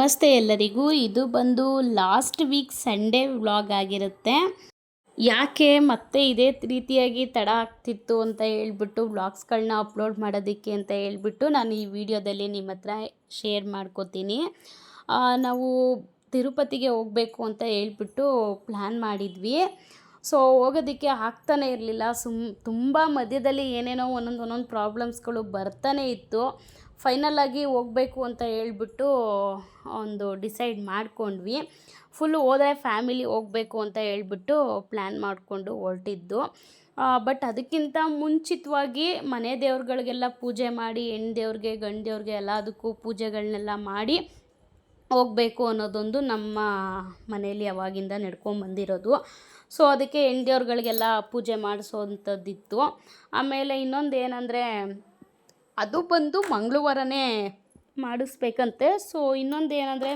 ನಮಸ್ತೆ ಎಲ್ಲರಿಗೂ. ಇದು ಬಂದು ಲಾಸ್ಟ್ ವೀಕ್ ಸಂಡೇ ವ್ಲಾಗ್ ಆಗಿರುತ್ತೆ. ಯಾಕೆ ಮತ್ತೆ ಇದೇ ರೀತಿಯಾಗಿ ತಡ ಆಗ್ತಿತ್ತು ಅಂತ ಹೇಳ್ಬಿಟ್ಟು ವ್ಲಾಗ್ಸ್ಗಳನ್ನ ಅಪ್ಲೋಡ್ ಮಾಡೋದಕ್ಕೆ ಅಂತ ಹೇಳ್ಬಿಟ್ಟು ನಾನು ಈ ವಿಡಿಯೋದಲ್ಲಿ ನಿಮ್ಮ ಹತ್ರ ಶೇರ್ ಮಾಡ್ಕೋತೀನಿ. ನಾವು ತಿರುಪತಿಗೆ ಹೋಗಬೇಕು ಅಂತ ಹೇಳ್ಬಿಟ್ಟು ಪ್ಲ್ಯಾನ್ ಮಾಡಿದ್ವಿ. ಸೊ ಹೋಗೋದಕ್ಕೆ ಆಗ್ತಾನೆ ಇರಲಿಲ್ಲ. ತುಂಬ ಮಧ್ಯದಲ್ಲಿ ಏನೇನೋ ಒಂದೊಂದು ಪ್ರಾಬ್ಲಮ್ಸ್ಗಳು ಬರ್ತಾನೆ ಇತ್ತು. ಫೈನಲಾಗಿ ಹೋಗಬೇಕು ಅಂತ ಹೇಳ್ಬಿಟ್ಟು ಒಂದು ಡಿಸೈಡ್ ಮಾಡ್ಕೊಂಡ್ವಿ. ಫುಲ್ಲು ಹೋದರೆ ಫ್ಯಾಮಿಲಿ ಹೋಗಬೇಕು ಅಂತ ಹೇಳ್ಬಿಟ್ಟು ಪ್ಲ್ಯಾನ್ ಮಾಡಿಕೊಂಡು ಹೊರಟಿದ್ದು. ಬಟ್ ಅದಕ್ಕಿಂತ ಮುಂಚಿತವಾಗಿ ಮನೆ ದೇವ್ರುಗಳಿಗೆಲ್ಲ ಪೂಜೆ ಮಾಡಿ, ಹೆಣ್ಣು ದೇವ್ರಿಗೆ ಗಂಡು ದೇವ್ರಿಗೆ ಎಲ್ಲದಕ್ಕೂ ಪೂಜೆಗಳನ್ನೆಲ್ಲ ಮಾಡಿ ಹೋಗಬೇಕು ಅನ್ನೋದೊಂದು ನಮ್ಮ ಮನೆಯಲ್ಲಿ ಅವಾಗಿಂದ ನಡ್ಕೊಂಬಂದಿರೋದು. ಸೊ ಅದಕ್ಕೆ ಹೆಣ್ಣು ದೇವ್ರುಗಳಿಗೆಲ್ಲ ಪೂಜೆ ಮಾಡಿಸೋವಂಥದ್ದಿತ್ತು. ಆಮೇಲೆ ಇನ್ನೊಂದು ಏನಂದರೆ, ಅದು ಬಂದು ಮಂಗಳವಾರನೇ ಮಾಡಿಸ್ಬೇಕಂತೆ. ಸೊ ಇನ್ನೊಂದು ಏನಂದರೆ,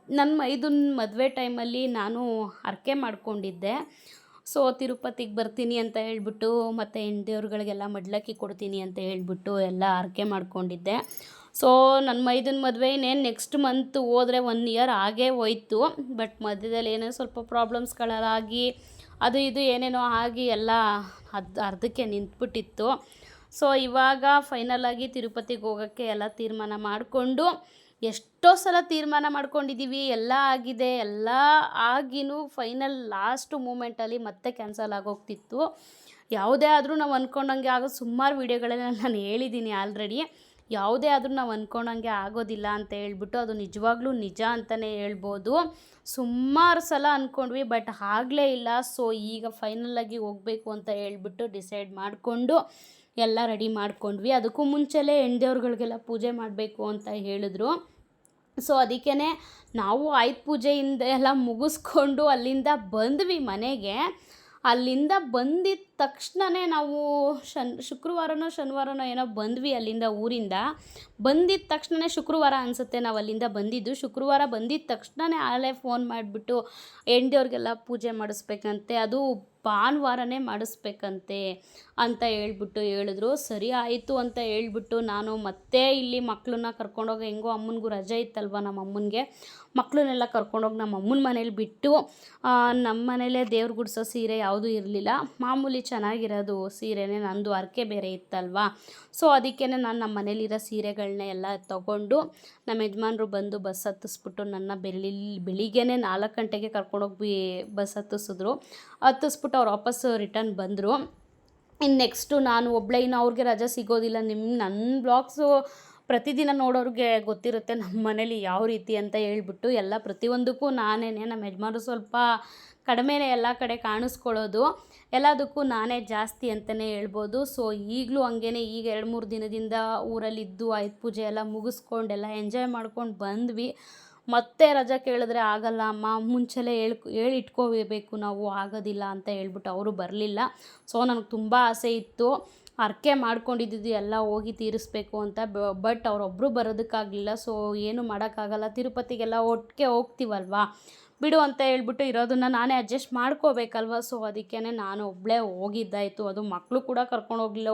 ನನ್ನ ಮೈದನ ಮದುವೆ ಟೈಮಲ್ಲಿ ನಾನು ಹರಕೆ ಮಾಡ್ಕೊಂಡಿದ್ದೆ. ಸೊ ತಿರುಪತಿಗೆ ಬರ್ತೀನಿ ಅಂತ ಹೇಳ್ಬಿಟ್ಟು, ಮತ್ತು ಹೆಣ್ಣು ದೇವ್ರುಗಳಿಗೆಲ್ಲ ಮಡ್ಲಕ್ಕಿ ಕೊಡ್ತೀನಿ ಅಂತ ಹೇಳ್ಬಿಟ್ಟು ಎಲ್ಲ ಹರಕೆ ಮಾಡ್ಕೊಂಡಿದ್ದೆ. ಸೊ ನನ್ನ ಮೈದನ ಮದುವೆ ಇನ್ನೇನು ನೆಕ್ಸ್ಟ್ ಮಂತ್ ಹೋದರೆ 1 ಇಯರ್ ಆಗೇ ಹೋಯ್ತು. ಬಟ್ ಮಧ್ಯದಲ್ಲಿ ಏನೋ ಸ್ವಲ್ಪ ಪ್ರಾಬ್ಲಮ್ಸ್ಗಳಾಗಿ ಅದು ಇದು ಏನೇನೋ ಆಗಿ ಎಲ್ಲ ಅರ್ಧಕ್ಕೆ ನಿಂತ್ಬಿಟ್ಟಿತ್ತು. ಸೊ ಇವಾಗ ಫೈನಲಾಗಿ ತಿರುಪತಿಗೆ ಹೋಗೋಕ್ಕೆ ಎಲ್ಲ ತೀರ್ಮಾನ ಮಾಡಿಕೊಂಡು, ಎಷ್ಟೋ ಸಲ ತೀರ್ಮಾನ ಮಾಡ್ಕೊಂಡಿದ್ದೀವಿ, ಎಲ್ಲ ಆಗಿದೆ. ಎಲ್ಲ ಆಗಿನೂ ಫೈನಲ್ ಲಾಸ್ಟ್ ಮೂಮೆಂಟಲ್ಲಿ ಮತ್ತೆ ಕ್ಯಾನ್ಸಲ್ ಆಗೋಗ್ತಿತ್ತು. ಯಾವುದೇ ಆದರೂ ನಾವು ಅಂದ್ಕೊಂಡಂಗೆ ಆಗೋದು, ಸುಮಾರು ವೀಡಿಯೋಗಳಲ್ಲಿ ನಾನು ಹೇಳಿದ್ದೀನಿ ಆಲ್ರೆಡಿ. ಯಾವುದೇ ಆದರೂ ನಾವು ಅಂದ್ಕೊಂಡಂಗೆ ಆಗೋದಿಲ್ಲ ಅಂತ ಹೇಳ್ಬಿಟ್ಟು, ಅದು ನಿಜವಾಗ್ಲೂ ನಿಜ ಅಂತಲೇ ಹೇಳ್ಬೋದು. ಸುಮಾರು ಸಲ ಅಂದ್ಕೊಂಡ್ವಿ, ಬಟ್ ಆಗಲೇ ಇಲ್ಲ. ಸೊ ಈಗ ಫೈನಲಾಗಿ ಹೋಗಬೇಕು ಅಂತ ಹೇಳ್ಬಿಟ್ಟು ಡಿಸೈಡ್ ಮಾಡಿಕೊಂಡು ಎಲ್ಲ ರೆಡಿ ಮಾಡ್ಕೊಂಡ್ವಿ. ಅದಕ್ಕೂ ಮುಂಚೆಲೇ ಹೆಣ್ಣು ದೇವ್ರುಗಳಿಗೆಲ್ಲ ಪೂಜೆ ಮಾಡಬೇಕು ಅಂತ ಹೇಳಿದ್ರು. ಸೊ ಅದಕ್ಕೇ ನಾವು ಆಯುಧ ಪೂಜೆಯಿಂದ ಎಲ್ಲ ಮುಗಿಸ್ಕೊಂಡು ಅಲ್ಲಿಂದ ಬಂದ್ವಿ ಮನೆಗೆ. ಅಲ್ಲಿಂದ ಬಂದಿದ್ದ ತಕ್ಷಣವೇ ನಾವು ಶುಕ್ರವಾರನೋ ಶನಿವಾರನೋ ಏನೋ ಬಂದ್ವಿ ಅಲ್ಲಿಂದ, ಊರಿಂದ ಬಂದಿದ್ದ ತಕ್ಷಣವೇ. ಶುಕ್ರವಾರ ಅನಿಸುತ್ತೆ ನಾವು ಅಲ್ಲಿಂದ ಬಂದಿದ್ದು. ಶುಕ್ರವಾರ ಬಂದಿದ್ದ ತಕ್ಷಣವೇ ಆಲೇ ಫೋನ್ ಮಾಡಿಬಿಟ್ಟು ಹೆಣ್ಣು ದೇವ್ರಿಗೆಲ್ಲ ಪೂಜೆ ಮಾಡಿಸ್ಬೇಕಂತೆ, ಅದು ಭಾನುವಾರನೇ ಮಾಡಿಸ್ಬೇಕಂತೆ ಅಂತ ಹೇಳ್ಬಿಟ್ಟು ಹೇಳಿದ್ರು. ಸರಿ ಆಯಿತು ಅಂತ ಹೇಳ್ಬಿಟ್ಟು ನಾನು ಮತ್ತೆ ಇಲ್ಲಿ ಮಕ್ಕಳನ್ನ ಕರ್ಕೊಂಡೋಗಿ, ಹೆಂಗೋ ಅಮ್ಮನಿಗೂ ರಜೆ ಇತ್ತಲ್ವ, ನಮ್ಮ ಅಮ್ಮನಿಗೆ ಮಕ್ಕಳನ್ನೆಲ್ಲ ಕರ್ಕೊಂಡೋಗಿ ನಮ್ಮ ಅಮ್ಮನ ಮನೇಲಿ ಬಿಟ್ಟು, ನಮ್ಮ ಮನೇಲೇ ದೇವ್ರು ಗುಡಿಸೋ ಸೀರೆ ಯಾವುದೂ ಇರಲಿಲ್ಲ, ಮಾಮೂಲಿ ಚೆನ್ನಾಗಿರೋದು ಸೀರೆನೇ, ನಂದು ಹರಕೆ ಬೇರೆ ಇತ್ತಲ್ವ. ಸೊ ಅದಕ್ಕೇ ನಾನು ನಮ್ಮ ಮನೇಲಿರೋ ಸೀರೆಗಳನ್ನೇ ಎಲ್ಲ ತೊಗೊಂಡು, ನಮ್ಮ ಯಜಮಾನ್ರು ಬಂದು ಬಸ್ ಹತ್ತಿಸ್ಬಿಟ್ಟು ನನ್ನ ಬೆಳಿಗ್ಗೆನೇ 4 ಗಂಟೆಗೆ ಕರ್ಕೊಂಡೋಗಿ ಬಸ್ ಹತ್ತಿಸ್ಬಿಟ್ಟು ಅವ್ರು ವಾಪಸ್ಸು ರಿಟರ್ನ್ ಬಂದರು. ಇನ್ನು ನೆಕ್ಸ್ಟು ನಾನು ಒಬ್ಬಳೇ, ಇನ್ನು ಅವ್ರಿಗೆ ರಜೆ ಸಿಗೋದಿಲ್ಲ. ನನ್ನ ಬ್ಲಾಗ್ಸು ಪ್ರತಿದಿನ ನೋಡೋರಿಗೆ ಗೊತ್ತಿರುತ್ತೆ ನಮ್ಮ ಮನೇಲಿ ಯಾವ ರೀತಿ ಅಂತ ಹೇಳ್ಬಿಟ್ಟು. ಎಲ್ಲ ಪ್ರತಿಯೊಂದಕ್ಕೂ ನಾನೇ, ನಮ್ಮ ಯಜಮಾನ್ರು ಸ್ವಲ್ಪ ಕಡಿಮೆನೇ ಎಲ್ಲ ಕಡೆ ಕಾಣಿಸ್ಕೊಳ್ಳೋದು, ಎಲ್ಲದಕ್ಕೂ ನಾನೇ ಜಾಸ್ತಿ ಅಂತಲೇ ಹೇಳ್ಬೋದು. ಸೊ ಈಗಲೂ ಹಂಗೇ, ಈಗ 2-3 ದಿನದಿಂದ ಊರಲ್ಲಿದ್ದು ಆಯುಧ ಪೂಜೆ ಎಲ್ಲ ಮುಗಿಸ್ಕೊಂಡೆಲ್ಲ ಎಂಜಾಯ್ ಮಾಡ್ಕೊಂಡು ಬಂದ್ವಿ. ಮತ್ತೆ ರಜೆ ಕೇಳಿದ್ರೆ ಆಗಲ್ಲ ಅಮ್ಮ, ಮುಂಚೆಲೇ ಹೇಳಿಟ್ಕೋಬೇಕು ನಾವು, ಆಗೋದಿಲ್ಲ ಅಂತ ಹೇಳ್ಬಿಟ್ಟು ಅವರು ಬರಲಿಲ್ಲ. ಸೊ ನನಗೆ ತುಂಬ ಆಸೆ ಇತ್ತು, ಹರಕೆ ಮಾಡ್ಕೊಂಡಿದ್ದು ಎಲ್ಲ ಹೋಗಿ ತೀರಿಸ್ಬೇಕು ಅಂತ. ಬಟ್ ಅವರೊಬ್ಬರು ಬರೋದಕ್ಕಾಗಲಿಲ್ಲ. ಸೊ ಏನು ಮಾಡೋಕ್ಕಾಗಲ್ಲ, ತಿರುಪತಿಗೆಲ್ಲ ಒಟ್ಟಿಗೆ ಹೋಗ್ತೀವಲ್ವ, ಬಿಡು ಅಂತ ಹೇಳ್ಬಿಟ್ಟು ಇರೋದನ್ನು ನಾನೇ ಅಡ್ಜಸ್ಟ್ ಮಾಡ್ಕೋಬೇಕಲ್ವ. ಸೊ ಅದಕ್ಕೇ ನಾನು ಒಬ್ಬಳೇ ಹೋಗಿದ್ದಾಯಿತು. ಅದು ಮಕ್ಕಳು ಕೂಡ ಕರ್ಕೊಂಡು ಹೋಗಲಿಲ್ಲ.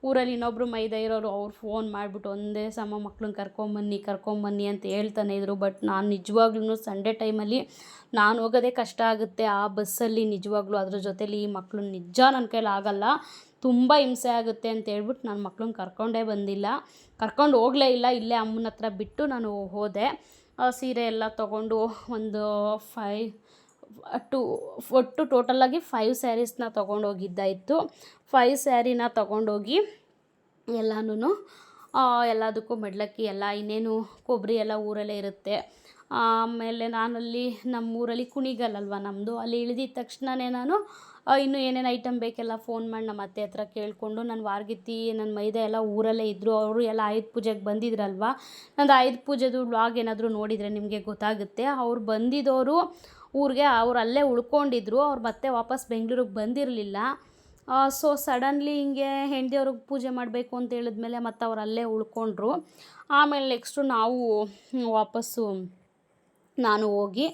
ಊರಲ್ಲಿ ಇನ್ನೊಬ್ಬರು ಮೈದ ಇರೋರು, ಅವ್ರು ಫೋನ್ ಮಾಡಿಬಿಟ್ಟು ಒಂದೇ ಸಮ ಮಕ್ಳನ್ನ ಕರ್ಕೊಂಬನ್ನಿ ಅಂತ ಹೇಳ್ತಾನೆ ಇದ್ರು. ಬಟ್ ನಾನು ನಿಜವಾಗ್ಲೂ ಸಂಡೇ ಟೈಮಲ್ಲಿ ನಾನು ಹೋಗೋದೇ ಕಷ್ಟ ಆಗುತ್ತೆ ಆ ಬಸ್ಸಲ್ಲಿ ನಿಜವಾಗ್ಲೂ. ಅದ್ರ ಜೊತೇಲಿ ಈ ಮಕ್ಕಳು ನಿಜ ನನ್ನ ಕೈಲಿ ಆಗಲ್ಲ, ತುಂಬ ಹಿಂಸೆ ಆಗುತ್ತೆ ಅಂತ ಹೇಳ್ಬಿಟ್ಟು ನಾನು ಮಕ್ಳನ್ನ ಕರ್ಕೊಂಡು ಹೋಗಲೇ ಇಲ್ಲ. ಇಲ್ಲೇ ಅಮ್ಮನ ಹತ್ರ ಬಿಟ್ಟು ನಾನು ಹೋದೆ. ಸೀರೆ ಎಲ್ಲ ತೊಗೊಂಡು ಒಂದು ಒಟ್ಟು ಟೋಟಲಾಗಿ 5 ಸ್ಯಾರೀಸ್ನ ತೊಗೊಂಡೋಗಿದ್ದಾಯಿತು. 5 ಸ್ಯಾರಿನ ತೊಗೊಂಡೋಗಿ ಎಲ್ಲದಕ್ಕೂ ಮಡ್ಲಕ್ಕಿ ಎಲ್ಲ, ಇನ್ನೇನು ಕೊಬ್ಬರಿ ಎಲ್ಲ ಊರಲ್ಲೇ ಇರುತ್ತೆ. ಆಮೇಲೆ ನಾನಲ್ಲಿ ನಮ್ಮೂರಲ್ಲಿ ಕುಣಿಗಲ್ಲಲ್ವ ನಮ್ಮದು, ಅಲ್ಲಿ ಇಳಿದಿದ್ದ ತಕ್ಷಣವೇ ನಾನು ಇನ್ನೂ ಏನೇನು ಐಟಮ್ ಬೇಕೆಲ್ಲ ಫೋನ್ ಮಾಡಿ ನಮ್ಮ ಅತ್ತೆ ಹತ್ರ ಕೇಳಿಕೊಂಡು, ನನ್ನ ವಾರ್ಗಿತ್ತಿ, ನನ್ನ ಮೈದ ಎಲ್ಲ ಊರಲ್ಲೇ ಇದ್ದರು. ಅವರು ಎಲ್ಲ ಆಯುಧ ಪೂಜೆಗೆ ಬಂದಿದ್ರಲ್ವ. ನಂದು ಆಯುಧ ಪೂಜೆದು ವ್ಲಾಗ್ ಏನಾದರೂ ನೋಡಿದರೆ ನಿಮಗೆ ಗೊತ್ತಾಗುತ್ತೆ. ಅವ್ರು ಬಂದಿದ್ದವರು ಊರಿಗೆ, ಅವ್ರು ಅಲ್ಲೇ ಉಳ್ಕೊಂಡಿದ್ರು. ಅವ್ರು ಮತ್ತೆ ವಾಪಸ್ ಬೆಂಗಳೂರಿಗೆ ಬಂದಿರಲಿಲ್ಲ. ಸೊ ಸಡನ್ಲಿ ಹಿಂಗೆ ಹೆಣ್ಣು ದೇವ್ರಿಗೆ ಪೂಜೆ ಮಾಡಬೇಕು ಅಂತ ಹೇಳಿದ್ಮೇಲೆ ಮತ್ತು ಅವ್ರು ಅಲ್ಲೇ ಉಳ್ಕೊಂಡ್ರು. ಆಮೇಲೆ ನೆಕ್ಸ್ಟು ವಾಪಸ್ಸು ನಾನು ಹೋಗಿ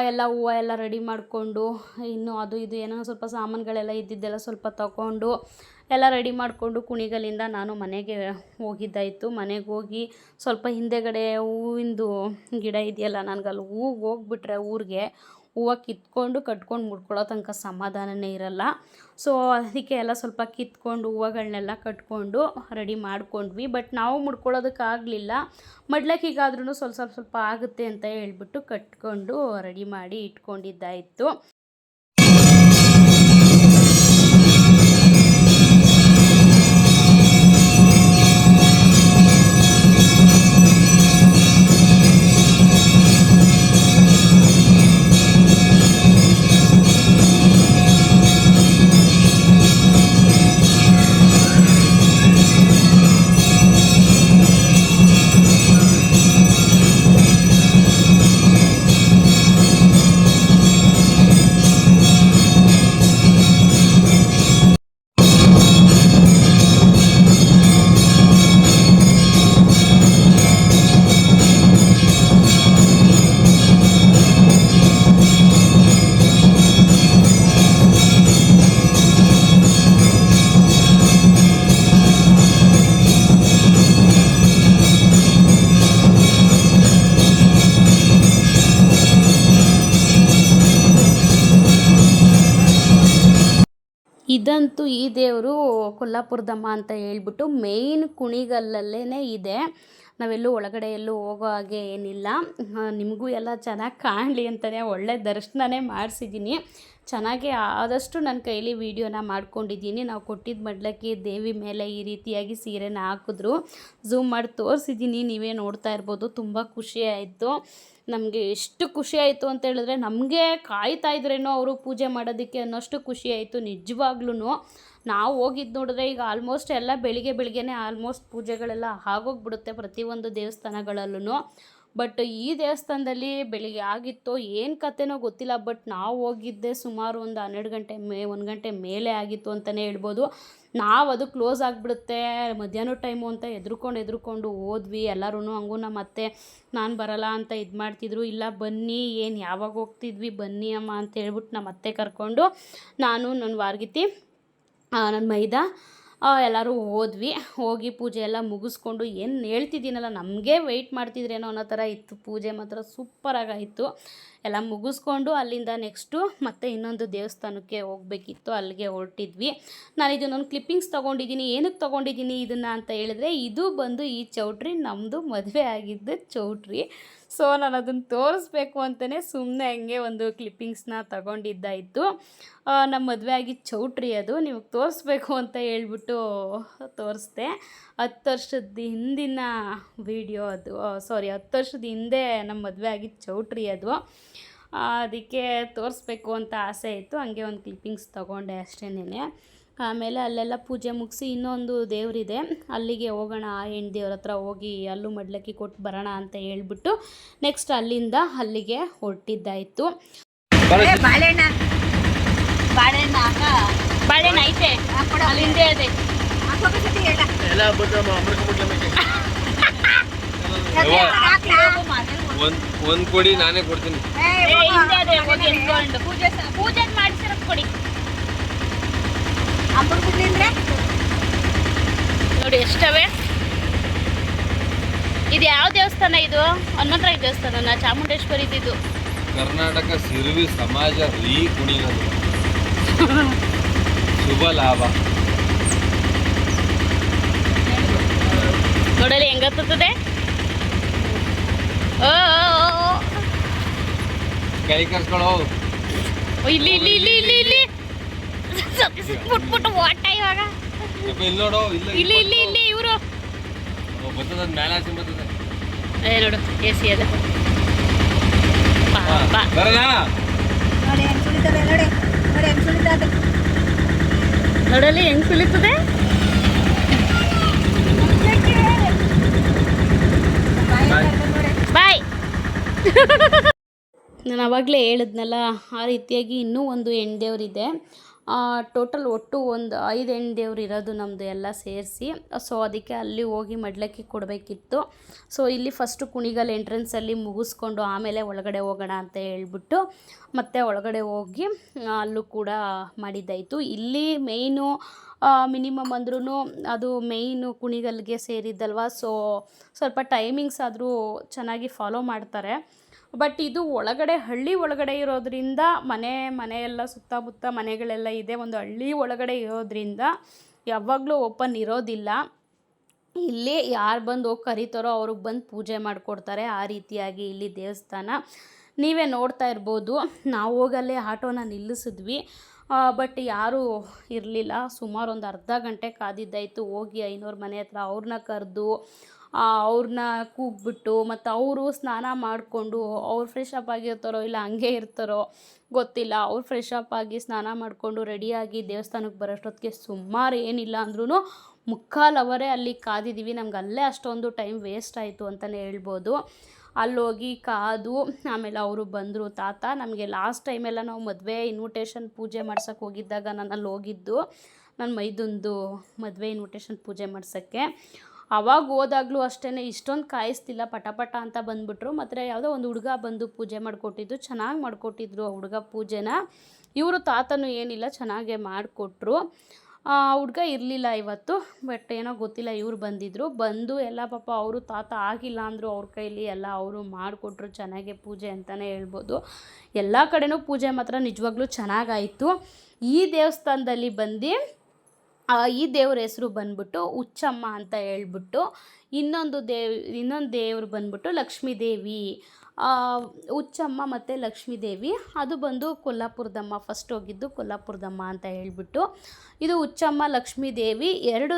ಎಲ್ಲ ಹೂವು ಎಲ್ಲ ರೆಡಿ ಮಾಡಿಕೊಂಡು, ಇನ್ನು ಅದು ಇದು ಏನೋ ಸ್ವಲ್ಪ ಸಾಮಾನುಗಳೆಲ್ಲ ಇದ್ದಿದ್ದೆಲ್ಲ ಸ್ವಲ್ಪ ತಗೊಂಡು ಎಲ್ಲ ರೆಡಿ ಮಾಡಿಕೊಂಡು ಕುಣಿಗಲಿಂದ ನಾನು ಮನೆಗೆ ಹೋಗಿದ್ದಾಯಿತು. ಮನೆಗೆ ಹೋಗಿ ಸ್ವಲ್ಪ ಹಿಂದೆಗಡೆ ಹೂವಿಂದು ಗಿಡ ಇದೆಯಲ್ಲ, ನನಗಲ್ಲಿ ಹೂವಿಗೆ ಹೋಗ್ಬಿಟ್ರೆ ಊರಿಗೆ ಹೂವು ಕಿತ್ಕೊಂಡು ಕಟ್ಕೊಂಡು ಮುಡ್ಕೊಳ್ಳೋ ತನಕ ಸಮಾಧಾನವೇ ಇರಲ್ಲ. ಸೊ ಅದಕ್ಕೆ ಎಲ್ಲ ಸ್ವಲ್ಪ ಕಿತ್ಕೊಂಡು ಹೂವುಗಳನ್ನೆಲ್ಲ ಕಟ್ಕೊಂಡು ರೆಡಿ ಮಾಡ್ಕೊಂಡ್ವಿ. ಬಟ್ ನಾವು ಮುಡ್ಕೊಳ್ಳೋದಕ್ಕಾಗಲಿಲ್ಲ, ಮಡ್ಲಕ್ಕಿಗಾದ್ರೂ ಸ್ವಲ್ಪ ಆಗುತ್ತೆ ಅಂತ ಹೇಳ್ಬಿಟ್ಟು ಕಟ್ಕೊಂಡು ರೆಡಿ ಮಾಡಿ ಇಟ್ಕೊಂಡಿದ್ದಾಯಿತು. ಇದಂತೂ ಈ ದೇವರು ಕೊಲ್ಲಾಪುರದಮ್ಮ ಅಂತ ಹೇಳ್ಬಿಟ್ಟು ಮೇಯ್ನ್ ಕುಣಿಗಲ್ಲಲ್ಲೇ ಇದೆ. ನಾವೆಲ್ಲೂ ಒಳಗಡೆ ಎಲ್ಲೂ ಹೋಗೋ ಹಾಗೆ ಏನಿಲ್ಲ. ನಿಮಗೂ ಎಲ್ಲ ಚೆನ್ನಾಗಿ ಕಾಣಲಿ ಅಂತಲೇ ಒಳ್ಳೆ ದರ್ಶನನೇ ಮಾಡಿಸಿದ್ದೀನಿ. ಚೆನ್ನಾಗಿ ಆದಷ್ಟು ನನ್ನ ಕೈಲಿ ವೀಡಿಯೋನ ಮಾಡ್ಕೊಂಡಿದ್ದೀನಿ. ನಾವು ಕೊಟ್ಟಿದ್ದ ಮಡ್ಲಕ್ಕಿ ದೇವಿ ಮೇಲೆ ಈ ರೀತಿಯಾಗಿ ಸೀರೆನ ಹಾಕಿದ್ರು. ಝೂಮ್ ಮಾಡಿ ತೋರಿಸಿದ್ದೀನಿ, ನೀವೇ ನೋಡ್ತಾ ಇರ್ಬೋದು. ತುಂಬ ಖುಷಿ ಆಯಿತು. ನಮಗೆ ಎಷ್ಟು ಖುಷಿ ಆಯಿತು ಅಂತ ಹೇಳಿದ್ರೆ, ನಮಗೆ ಕಾಯ್ತಾ ಇದ್ರೇನೋ ಅವರು ಪೂಜೆ ಮಾಡೋದಕ್ಕೆ ಅನ್ನೋಷ್ಟು ಖುಷಿ ಆಯಿತು ನಿಜವಾಗ್ಲೂ. ನಾವು ಹೋಗಿದ್ದು ನೋಡಿದ್ರೆ ಈಗ ಆಲ್ಮೋಸ್ಟ್ ಎಲ್ಲ ಬೆಳಿಗ್ಗೆನೇ ಆಲ್ಮೋಸ್ಟ್ ಪೂಜೆಗಳೆಲ್ಲ ಆಗೋಗ್ಬಿಡುತ್ತೆ ಪ್ರತಿಯೊಂದು ದೇವಸ್ಥಾನಗಳಲ್ಲೂ. ಬಟ್ ಈ ದೇವಸ್ಥಾನದಲ್ಲಿ ಬೆಳಿಗ್ಗೆ ಆಗಿತ್ತೋ ಏನು ಕತೆನೋ ಗೊತ್ತಿಲ್ಲ. ಬಟ್ ನಾವು ಹೋಗಿದ್ದೆ ಸುಮಾರು ಒಂದು 12 ಗಂಟೆ 1 ಗಂಟೆ ಮೇಲೆ ಆಗಿತ್ತು ಅಂತಲೇ ಹೇಳ್ಬೋದು. ನಾವು ಅದು ಕ್ಲೋಸ್ ಆಗಿಬಿಡುತ್ತೆ ಮಧ್ಯಾಹ್ನ ಟೈಮು ಅಂತ ಎದ್ರುಕೊಂಡು ಹೋದ್ವಿ ಎಲ್ಲರೂ. ಹಂಗೂ ನಮ್ಮ ಅತ್ತೆ ನಾನು ಬರಲ್ಲ ಅಂತ ಇದು ಮಾಡ್ತಿದ್ರು. ಇಲ್ಲ ಬನ್ನಿ, ಏನು ಯಾವಾಗ ಹೋಗ್ತಿದ್ವಿ ಬನ್ನಿ ಅಮ್ಮ ಅಂತ ಹೇಳ್ಬಿಟ್ಟು ನಮ್ಮ ಅತ್ತೆ ಕರ್ಕೊಂಡು ನಾನು ನನ್ನ ವಾರ್ಗಿತಿ ನನ್ನ ಮೈದಾ ಎಲ್ಲರೂ ಹೋಗಿ ಪೂಜೆ ಎಲ್ಲ ಮುಗಿಸ್ಕೊಂಡು ಏನು ಹೇಳ್ತಿದ್ದೀನಲ್ಲ, ನಮಗೆ ವೆಯ್ಟ್ ಮಾಡ್ತಿದ್ರೇನೋ ಅನ್ನೋ ಥರ ಇತ್ತು. ಪೂಜೆ ಮಾತ್ರ ಸೂಪರಾಗಾಯಿತು. ಎಲ್ಲ ಮುಗಿಸ್ಕೊಂಡು ಅಲ್ಲಿಂದ ನೆಕ್ಸ್ಟು ಮತ್ತೆ ಇನ್ನೊಂದು ದೇವಸ್ಥಾನಕ್ಕೆ ಹೋಗಬೇಕಿತ್ತು, ಅಲ್ಲಿಗೆ ಹೊರಟಿದ್ವಿ. ನಾನು ಇದನ್ನೊಂದು ಕ್ಲಿಪ್ಪಿಂಗ್ಸ್ ತೊಗೊಂಡಿದ್ದೀನಿ. ಏನಕ್ಕೆ ತೊಗೊಂಡಿದ್ದೀನಿ ಇದನ್ನು ಅಂತ ಹೇಳಿದ್ರೆ, ಇದು ಬಂದು ಈ ಚೌಟ್ರಿ ನಮ್ಮದು ಮದುವೆ ಆಗಿದ್ದು ಚೌಟ್ರಿ. ಸೊ ನಾನು ಅದನ್ನು ತೋರಿಸ್ಬೇಕು ಅಂತಲೇ ಸುಮ್ಮನೆ ಹಂಗೆ ಒಂದು ಕ್ಲಿಪ್ಪಿಂಗ್ಸ್ನ ತಗೊಂಡಿದ್ದಾಯಿತು. ನಮ್ಮ ಮದುವೆ ಆಗಿದ್ದು ಚೌಟ್ರಿ ಅದು, ನಿಮಗೆ ತೋರಿಸ್ಬೇಕು ಅಂತ ಹೇಳ್ಬಿಟ್ಟು ತೋರಿಸ್ದೆ. 10 ವರ್ಷದ ಹಿಂದಿನ ವೀಡಿಯೋ ಅದು. 10 ವರ್ಷದ ಹಿಂದೆ ನಮ್ಮ ಮದುವೆ ಆಗಿದ್ದು ಚೌಟ್ರಿ ಅದು. ಅದಕ್ಕೆ ತೋರಿಸ್ಬೇಕು ಅಂತ ಆಸೆ ಇತ್ತು, ಹಂಗೆ ಒಂದು ಕ್ಲಿಪ್ಪಿಂಗ್ಸ್ ತೊಗೊಂಡೆ ಅಷ್ಟೇನೆ. ಆಮೇಲೆ ಅಲ್ಲೆಲ್ಲ ಪೂಜೆ ಮುಗಿಸಿ ಇನ್ನೊಂದು ದೇವರಿದೆ, ಅಲ್ಲಿಗೆ ಹೋಗೋಣ, ಆ ಹೆಣ್ಣು ದೇವ್ರ ಹತ್ರ ಹೋಗಿ ಅಲ್ಲೂ ಮಡ್ಲಕ್ಕಿ ಕೊಟ್ಟು ಬರೋಣ ಅಂತ ಹೇಳ್ಬಿಟ್ಟು ನೆಕ್ಸ್ಟ್ ಅಲ್ಲಿಂದ ಅಲ್ಲಿಗೆ ಹೊರಟಿದ್ದಾಯಿತು. ಬಾಳೆಹಣ್ಣು ಐತೆ ಅಲ್ಲಿಂದೇ ಇದೆ. ಒಂದ್ ಕೊಡಿ, ನಾನೇ ಕೊಡ್ತೀನಿ. ಪೂಜೆ ಮಾಡಿಸಿರೋದು ಕೊಡಿ ನೋಡಿ ಎಷ್ಟವೆ. ಇದು ಯಾವ ದೇವಸ್ಥಾನ? ಇದು ಹನುಮಂತರಾಯ ದೇವಸ್ಥಾನ, ಚಾಮುಂಡೇಶ್ವರಿ. ಇದು ಕರ್ನಾಟಕ ಸಿರುವಿ ಸಮಾಜ ಕುಣಿಗಲ್. ಶುಭ ಲಾಭ ನೋಡಲಿ ಹೆಂಗತ್ತದೆ. ಕೈ ಕರ್ಸ್ಕೊಳ್ಳೋ. ಇಲ್ಲಿ ಇಲ್ಲಿ ಇಲ್ಲಿ ಇಲ್ಲಿ ಇಲ್ಲಿ ಬಿಟ್ಬಿಟ್ಟು ಓಟ ಇವಾಗ. ಇಲ್ಲಿ ನೋಡು, ಇಲ್ಲಿ ಇಲ್ಲಿ ಇಲ್ಲಿ ಇವರು ಬರ್ತದ ಮೇಲೆ ಆಚೆ ಬರ್ತದೆ. ನೋಡು ಎಸಿ ಅದ. ನೋಡಲಿ ಹೆಂಗ್ ಸುಲಿತದೆ. ಬಾಯ್. ನಾನು ಆವಾಗಲೇ ಹೇಳಿದ್ನಲ್ಲ, ಆ ರೀತಿಯಾಗಿ ಇನ್ನೂ ಒಂದು ಹೆಣ್ಣು ದೇವರಿದೆ. ಟೋಟಲ್ ಒಟ್ಟು ಒಂದು 5 ಹೆಣ್ಣು ದೇವ್ರು ಇರೋದು ನಮ್ಮದು ಎಲ್ಲ ಸೇರಿಸಿ. ಸೊ ಅದಕ್ಕೆ ಅಲ್ಲಿ ಹೋಗಿ ಮಡ್ಲಕ್ಕಿ ಕೊಡಬೇಕಿತ್ತು. ಸೊ ಇಲ್ಲಿ ಫಸ್ಟು ಕುಣಿಗಲ್ ಎಂಟ್ರೆನ್ಸಲ್ಲಿ ಮುಗಿಸ್ಕೊಂಡು ಆಮೇಲೆ ಒಳಗಡೆ ಹೋಗೋಣ ಅಂತ ಹೇಳ್ಬಿಟ್ಟು ಮತ್ತೆ ಒಳಗಡೆ ಹೋಗಿ ಅಲ್ಲೂ ಕೂಡ ಮಾಡಿದ್ದಾಯಿತು. ಇಲ್ಲಿ ಮೇಯ್ನು ಮಿನಿಮಮ್ ಅಂದ್ರೂ ಅದು ಮೇಯ್ನು ಕುಣಿಗಲ್ಗೆ ಸೇರಿದ್ದಲ್ವ. ಸೊ ಸ್ವಲ್ಪ ಟೈಮಿಂಗ್ಸ್ ಆದರೂ ಚೆನ್ನಾಗಿ ಫಾಲೋ ಮಾಡ್ತಾರೆ. ಬಟ್ ಇದು ಒಳಗಡೆ ಹಳ್ಳಿ ಒಳಗಡೆ ಇರೋದ್ರಿಂದ ಮನೆಯೆಲ್ಲ ಸುತ್ತಮುತ್ತ ಮನೆಗಳೆಲ್ಲ ಇದೆ. ಒಂದು ಹಳ್ಳಿ ಒಳಗಡೆ ಇರೋದ್ರಿಂದ ಯಾವಾಗಲೂ ಓಪನ್ ಇರೋದಿಲ್ಲ. ಇಲ್ಲಿ ಯಾರು ಬಂದು ಹೋಗಿ ಕರೀತಾರೋ ಅವ್ರಿಗೆ ಬಂದು ಪೂಜೆ ಮಾಡಿಕೊಡ್ತಾರೆ. ಆ ರೀತಿಯಾಗಿ ಇಲ್ಲಿ ದೇವಸ್ಥಾನ ನೀವೇ ನೋಡ್ತಾ ಇರ್ಬೋದು. ನಾವು ಹೋಗಲ್ಲೇ ಆಟೋನ ನಿಲ್ಲಿಸಿದ್ವಿ. ಬಟ್ ಯಾರೂ ಇರಲಿಲ್ಲ. ಸುಮಾರು ಒಂದು ಅರ್ಧ ಗಂಟೆ ಕಾದಿದ್ದಾಯಿತು. ಹೋಗಿ ಐನೋರ ಮನೆ ಹತ್ರ ಅವ್ರನ್ನ ಕರೆದು ಅವ್ರನ್ನ ಕೂಗ್ಬಿಟ್ಟು ಮತ್ತು ಅವರು ಸ್ನಾನ ಮಾಡಿಕೊಂಡು ಅವ್ರು ಫ್ರೆಶ್ ಅಪ್ ಆಗಿರ್ತಾರೋ ಇಲ್ಲ ಹಂಗೆ ಇರ್ತಾರೋ ಗೊತ್ತಿಲ್ಲ. ಅವ್ರು ಫ್ರೆಶ್ ಅಪ್ ಆಗಿ ಸ್ನಾನ ಮಾಡಿಕೊಂಡು ರೆಡಿಯಾಗಿ ದೇವಸ್ಥಾನಕ್ಕೆ ಬರೋಷ್ಟೊತ್ತಿಗೆ ಸುಮಾರು ಏನಿಲ್ಲ ಅಂದ್ರೂ 3/4 ಅವರೇ ಅಲ್ಲಿ ಕಾದಿದ್ದೀವಿ. ನಮ್ಗೆ ಅಲ್ಲೇ ಅಷ್ಟೊಂದು ಟೈಮ್ ವೇಸ್ಟ್ ಆಯಿತು ಅಂತಲೇ ಹೇಳ್ಬೋದು. ಅಲ್ಲೋಗಿ ಕಾದು ಆಮೇಲೆ ಅವರು ಬಂದರು. ತಾತ ನಮಗೆ ಲಾಸ್ಟ್ ಟೈಮೆಲ್ಲ ನಾವು ಮದುವೆ ಇನ್ವಿಟೇಷನ್ ಪೂಜೆ ಮಾಡ್ಸೋಕ್ಕೆ ಹೋಗಿದ್ದಾಗ ನಾನು ಅಲ್ಲಿ ಹೋಗಿದ್ದು ನನ್ನ ಮೈದುಂದು ಮದುವೆ ಇನ್ವಿಟೇಷನ್ ಪೂಜೆ ಮಾಡ್ಸೋಕ್ಕೆ. ಅವಾಗ ಹೋದಾಗಲೂ ಅಷ್ಟೇ ಇಷ್ಟೊಂದು ಕಾಯಿಸ್ತಿಲ್ಲ, ಪಟ ಅಂತ ಬಂದುಬಿಟ್ರು. ಮತ್ತು ಯಾವುದೋ ಒಂದು ಹುಡುಗ ಬಂದು ಪೂಜೆ ಮಾಡಿಕೊಟ್ಟಿದ್ದು, ಚೆನ್ನಾಗಿ ಮಾಡಿಕೊಟ್ಟಿದ್ರು ಆ ಹುಡುಗ ಪೂಜೆನ. ಇವರು ತಾತನೂ ಏನಿಲ್ಲ ಚೆನ್ನಾಗೇ ಮಾಡಿಕೊಟ್ರು. ಹುಡುಗ ಇರಲಿಲ್ಲ ಇವತ್ತು, ಬಟ್ ಏನೋ ಗೊತ್ತಿಲ್ಲ ಇವ್ರು ಬಂದಿದ್ದರು. ಬಂದು ಎಲ್ಲ ಪಾಪ ಅವರು ತಾತ ಆಗಿಲ್ಲ ಅಂದರು, ಅವ್ರ ಕೈಲಿ ಎಲ್ಲ ಅವರು ಮಾಡಿಕೊಟ್ರು ಚೆನ್ನಾಗೆ ಪೂಜೆ ಅಂತಲೇ ಹೇಳ್ಬೋದು. ಎಲ್ಲ ಕಡೆನೂ ಪೂಜೆ ಮಾತ್ರ ನಿಜವಾಗ್ಲೂ ಚೆನ್ನಾಗಾಯಿತು. ಈ ದೇವಸ್ಥಾನದಲ್ಲಿ ಬಂದು ಈ ದೇವ್ರ ಹೆಸರು ಬಂದ್ಬಿಟ್ಟು ಹುಚ್ಚಮ್ಮ ಅಂತ ಹೇಳ್ಬಿಟ್ಟು, ಇನ್ನೊಂದು ದೇವ್ರು ಬಂದ್ಬಿಟ್ಟು ಲಕ್ಷ್ಮೀ ದೇವಿ. ಹುಚ್ಚಮ್ಮ ಮತ್ತು ಲಕ್ಷ್ಮೀ ದೇವಿ ಅದು ಬಂದು ಕೊಲ್ಲಾಪುರದಮ್ಮ. ಫಸ್ಟ್ ಹೋಗಿದ್ದು ಕೊಲ್ಲಾಪುರದಮ್ಮ ಅಂತ ಹೇಳ್ಬಿಟ್ಟು. ಇದು ಹುಚ್ಚಮ್ಮ ಲಕ್ಷ್ಮೀ ದೇವಿ ಎರಡು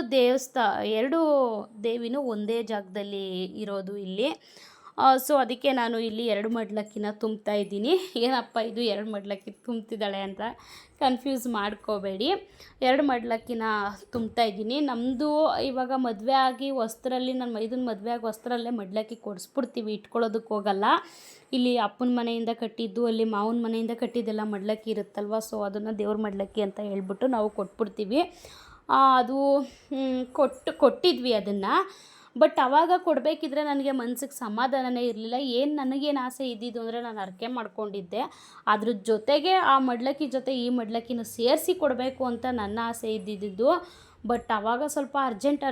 ದೇವಿನೂ ಒಂದೇ ಜಾಗದಲ್ಲಿ ಇರೋದು ಇಲ್ಲಿ. ಸೊ ಅದಕ್ಕೆ ನಾನು ಇಲ್ಲಿ 2 ಮಡ್ಲಕ್ಕಿನ ತುಂಬ್ತಾ ಇದ್ದೀನಿ. ಏನಪ್ಪ ಇದು 2 ಮಡ್ಲಕ್ಕಿ ತುಂಬ್ತಿದ್ದಾಳೆ ಅಂತ ಕನ್ಫ್ಯೂಸ್ ಮಾಡ್ಕೋಬೇಡಿ. 2 ಮಡ್ಲಕ್ಕಿನ ತುಂಬ್ತಾ ಇದ್ದೀನಿ. ನಮ್ಮದು ಇವಾಗ ಮದುವೆ ಆಗಿ ಹೊಸ್ತ್ರಲ್ಲಿ ನನ್ನ ಮೈದನ ಮದುವೆ ಆಗಿ ಹೊಸ್ತ್ರಲ್ಲೇ ಮಡ್ಲಕ್ಕಿ ಕೊಡಿಸ್ಬಿಡ್ತೀವಿ, ಇಟ್ಕೊಳ್ಳೋದಕ್ಕೆ ಹೋಗಲ್ಲ. ಇಲ್ಲಿ ಅಪ್ಪನ ಮನೆಯಿಂದ ಕಟ್ಟಿದ್ದು, ಅಲ್ಲಿ ಮಾವನ ಮನೆಯಿಂದ ಕಟ್ಟಿದ್ದೆಲ್ಲ ಮಡ್ಲಕ್ಕಿ ಇರುತ್ತಲ್ವ. ಸೊ ಅದನ್ನು ದೇವ್ರ ಮಡ್ಲಕ್ಕಿ ಅಂತ ಹೇಳ್ಬಿಟ್ಟು ನಾವು ಕೊಟ್ಬಿಡ್ತೀವಿ. ಅದು ಕೊಟ್ಟಿದ್ವಿ ಅದನ್ನು. ಬಟ್ ಆವಾಗ ಕೊಡಬೇಕಿದ್ರೆ ನನಗೆ ಮನಸ್ಸಿಗೆ ಸಮಾಧಾನನೇ ಇರಲಿಲ್ಲ. ನನಗೇನು ಆಸೆ ಇದ್ದಿದ್ದು ಅಂದರೆ ನಾನು ಹರಕೆ ಮಾಡ್ಕೊಂಡಿದ್ದೆ. ಅದ್ರ ಜೊತೆಗೆ ಆ ಮಡ್ಲಕ್ಕಿ ಜೊತೆ ಈ ಮಡ್ಲಕ್ಕಿನ ಸೇರಿಸಿ ಕೊಡಬೇಕು ಅಂತ ನನ್ನ ಆಸೆ ಇದ್ದಿದ್ದು. ಬಟ್ ಆವಾಗ ಸ್ವಲ್ಪ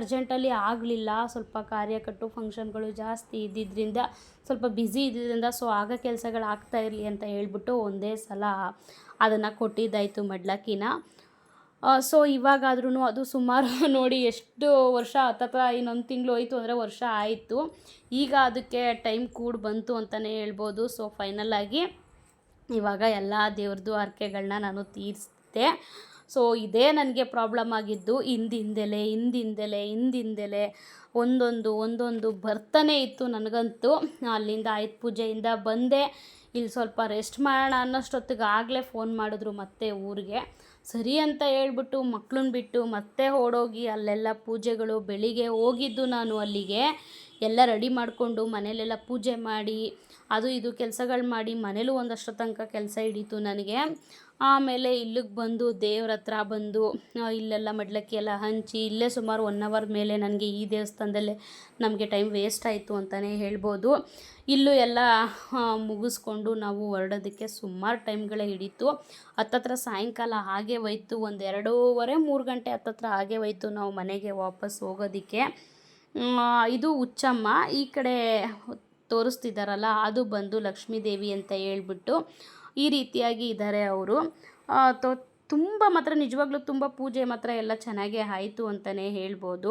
ಅರ್ಜೆಂಟಲ್ಲಿ ಆಗಲಿಲ್ಲ. ಸ್ವಲ್ಪ ಕಾರ್ಯಕಟ್ಟು ಫಂಕ್ಷನ್ಗಳು ಜಾಸ್ತಿ ಇದ್ದಿದ್ದರಿಂದ, ಸ್ವಲ್ಪ ಬ್ಯುಸಿ ಇದ್ದಿದ್ದರಿಂದ, ಸೊ ಆಗ ಕೆಲಸಗಳು ಆಗ್ತಾ ಇರಲಿ ಅಂತ ಹೇಳ್ಬಿಟ್ಟು ಒಂದೇ ಸಲ ಅದನ್ನು ಕೊಟ್ಟಿದ್ದಾಯಿತು ಮಡ್ಲಕ್ಕಿನ. ಸೊ ಇವಾಗಾದ್ರೂ ಅದು ಸುಮಾರು ನೋಡಿ ಎಷ್ಟು ವರ್ಷ ಹತ್ತತ್ರ ಇನ್ನೊಂದು ತಿಂಗಳು ಹೋಯಿತು ಅಂದರೆ ವರ್ಷ ಆಯಿತು. ಈಗ ಅದಕ್ಕೆ ಟೈಮ್ ಕೂಡ ಬಂತು ಅಂತಲೇ ಹೇಳ್ಬೋದು. ಸೊ ಫೈನಲಾಗಿ ಇವಾಗ ಎಲ್ಲ ದೇವ್ರದ್ದು ಹರಕೆಗಳನ್ನ ನಾನು ತೀರಿಸಿದೆ. ಸೊ ಇದೇ ನನಗೆ ಪ್ರಾಬ್ಲಮ್ ಆಗಿದ್ದು. ಹಿಂದಿಂದಲೇ ಒಂದೊಂದು ಬರ್ತಾನೆ ಇತ್ತು ನನಗಂತೂ. ಅಲ್ಲಿಂದ ಆಯುಧ ಪೂಜೆಯಿಂದ ಬಂದೆ. ಇಲ್ಲಿ ಸ್ವಲ್ಪ ರೆಸ್ಟ್ ಮಾಡೋಣ ಅನ್ನೋಷ್ಟೊತ್ತಿಗೆ ಆಗಲೇ ಫೋನ್ ಮಾಡಿದ್ರು ಮತ್ತೆ ಊರಿಗೆ. ಸರಿ ಅಂತ ಹೇಳ್ಬಿಟ್ಟು ಮಕ್ಕಳನ್ನ ಬಿಟ್ಟು ಮತ್ತೆ ಓಡೋಗಿ ಅಲ್ಲೆಲ್ಲ ಪೂಜೆಗಳು. ಬೆಳಿಗ್ಗೆ ಹೋಗಿದ್ದು ನಾನು ಅಲ್ಲಿಗೆ, ಎಲ್ಲ ರೆಡಿ ಮಾಡಿಕೊಂಡು ಮನೇಲೆಲ್ಲ ಪೂಜೆ ಮಾಡಿ ಅದು ಇದು ಕೆಲಸಗಳು ಮಾಡಿ ಮನೇಲೂ ಒಂದಷ್ಟು ತನಕ ಕೆಲಸ ಹಿಡೀತು ನನಗೆ. ಆಮೇಲೆ ಇಲ್ಲಿಗೆ ಬಂದು ದೇವ್ರ ಹತ್ರ ಬಂದು ಇಲ್ಲೆಲ್ಲ ಮಡ್ಲಕ್ಕಿ ಎಲ್ಲ ಹಂಚಿ ಇಲ್ಲೇ ಸುಮಾರು 1 ಅವರ್ ಮೇಲೆ ನನಗೆ ಈ ದೇವಸ್ಥಾನದಲ್ಲೇ ನಮಗೆ ಟೈಮ್ ವೇಸ್ಟ್ ಆಯಿತು ಅಂತಲೇ ಹೇಳ್ಬೋದು. ಇಲ್ಲೂ ಎಲ್ಲ ಮುಗಿಸ್ಕೊಂಡು ನಾವು ಹೊರಡೋದಕ್ಕೆ ಸುಮಾರು ಟೈಮ್ಗಳೇ ಹಿಡೀತು. ಹತ್ತತ್ರ ಸಾಯಂಕಾಲ ಹಾಗೆ ಹೋಯ್ತು. 2:30-3 ಗಂಟೆ ಹತ್ತತ್ರ ಹಾಗೆ ಹೋಯ್ತು ನಾವು ಮನೆಗೆ ವಾಪಸ್ ಹೋಗೋದಕ್ಕೆ. ಇದು ಹುಚ್ಚಮ್ಮ. ಈ ಕಡೆ ತೋರಿಸ್ತಿದ್ದಾರಲ್ಲ ಅದು ಬಂದು ಲಕ್ಷ್ಮೀ ದೇವಿ ಅಂತ ಹೇಳ್ಬಿಟ್ಟು ಈ ರೀತಿಯಾಗಿ ಇದ್ದಾರೆ ಅವರು. ತುಂಬ ಮಾತ್ರ ನಿಜವಾಗ್ಲೂ ತುಂಬ ಪೂಜೆ ಮಾತ್ರ ಎಲ್ಲ ಚೆನ್ನಾಗೇ ಆಯಿತು ಅಂತಲೇ ಹೇಳ್ಬೋದು.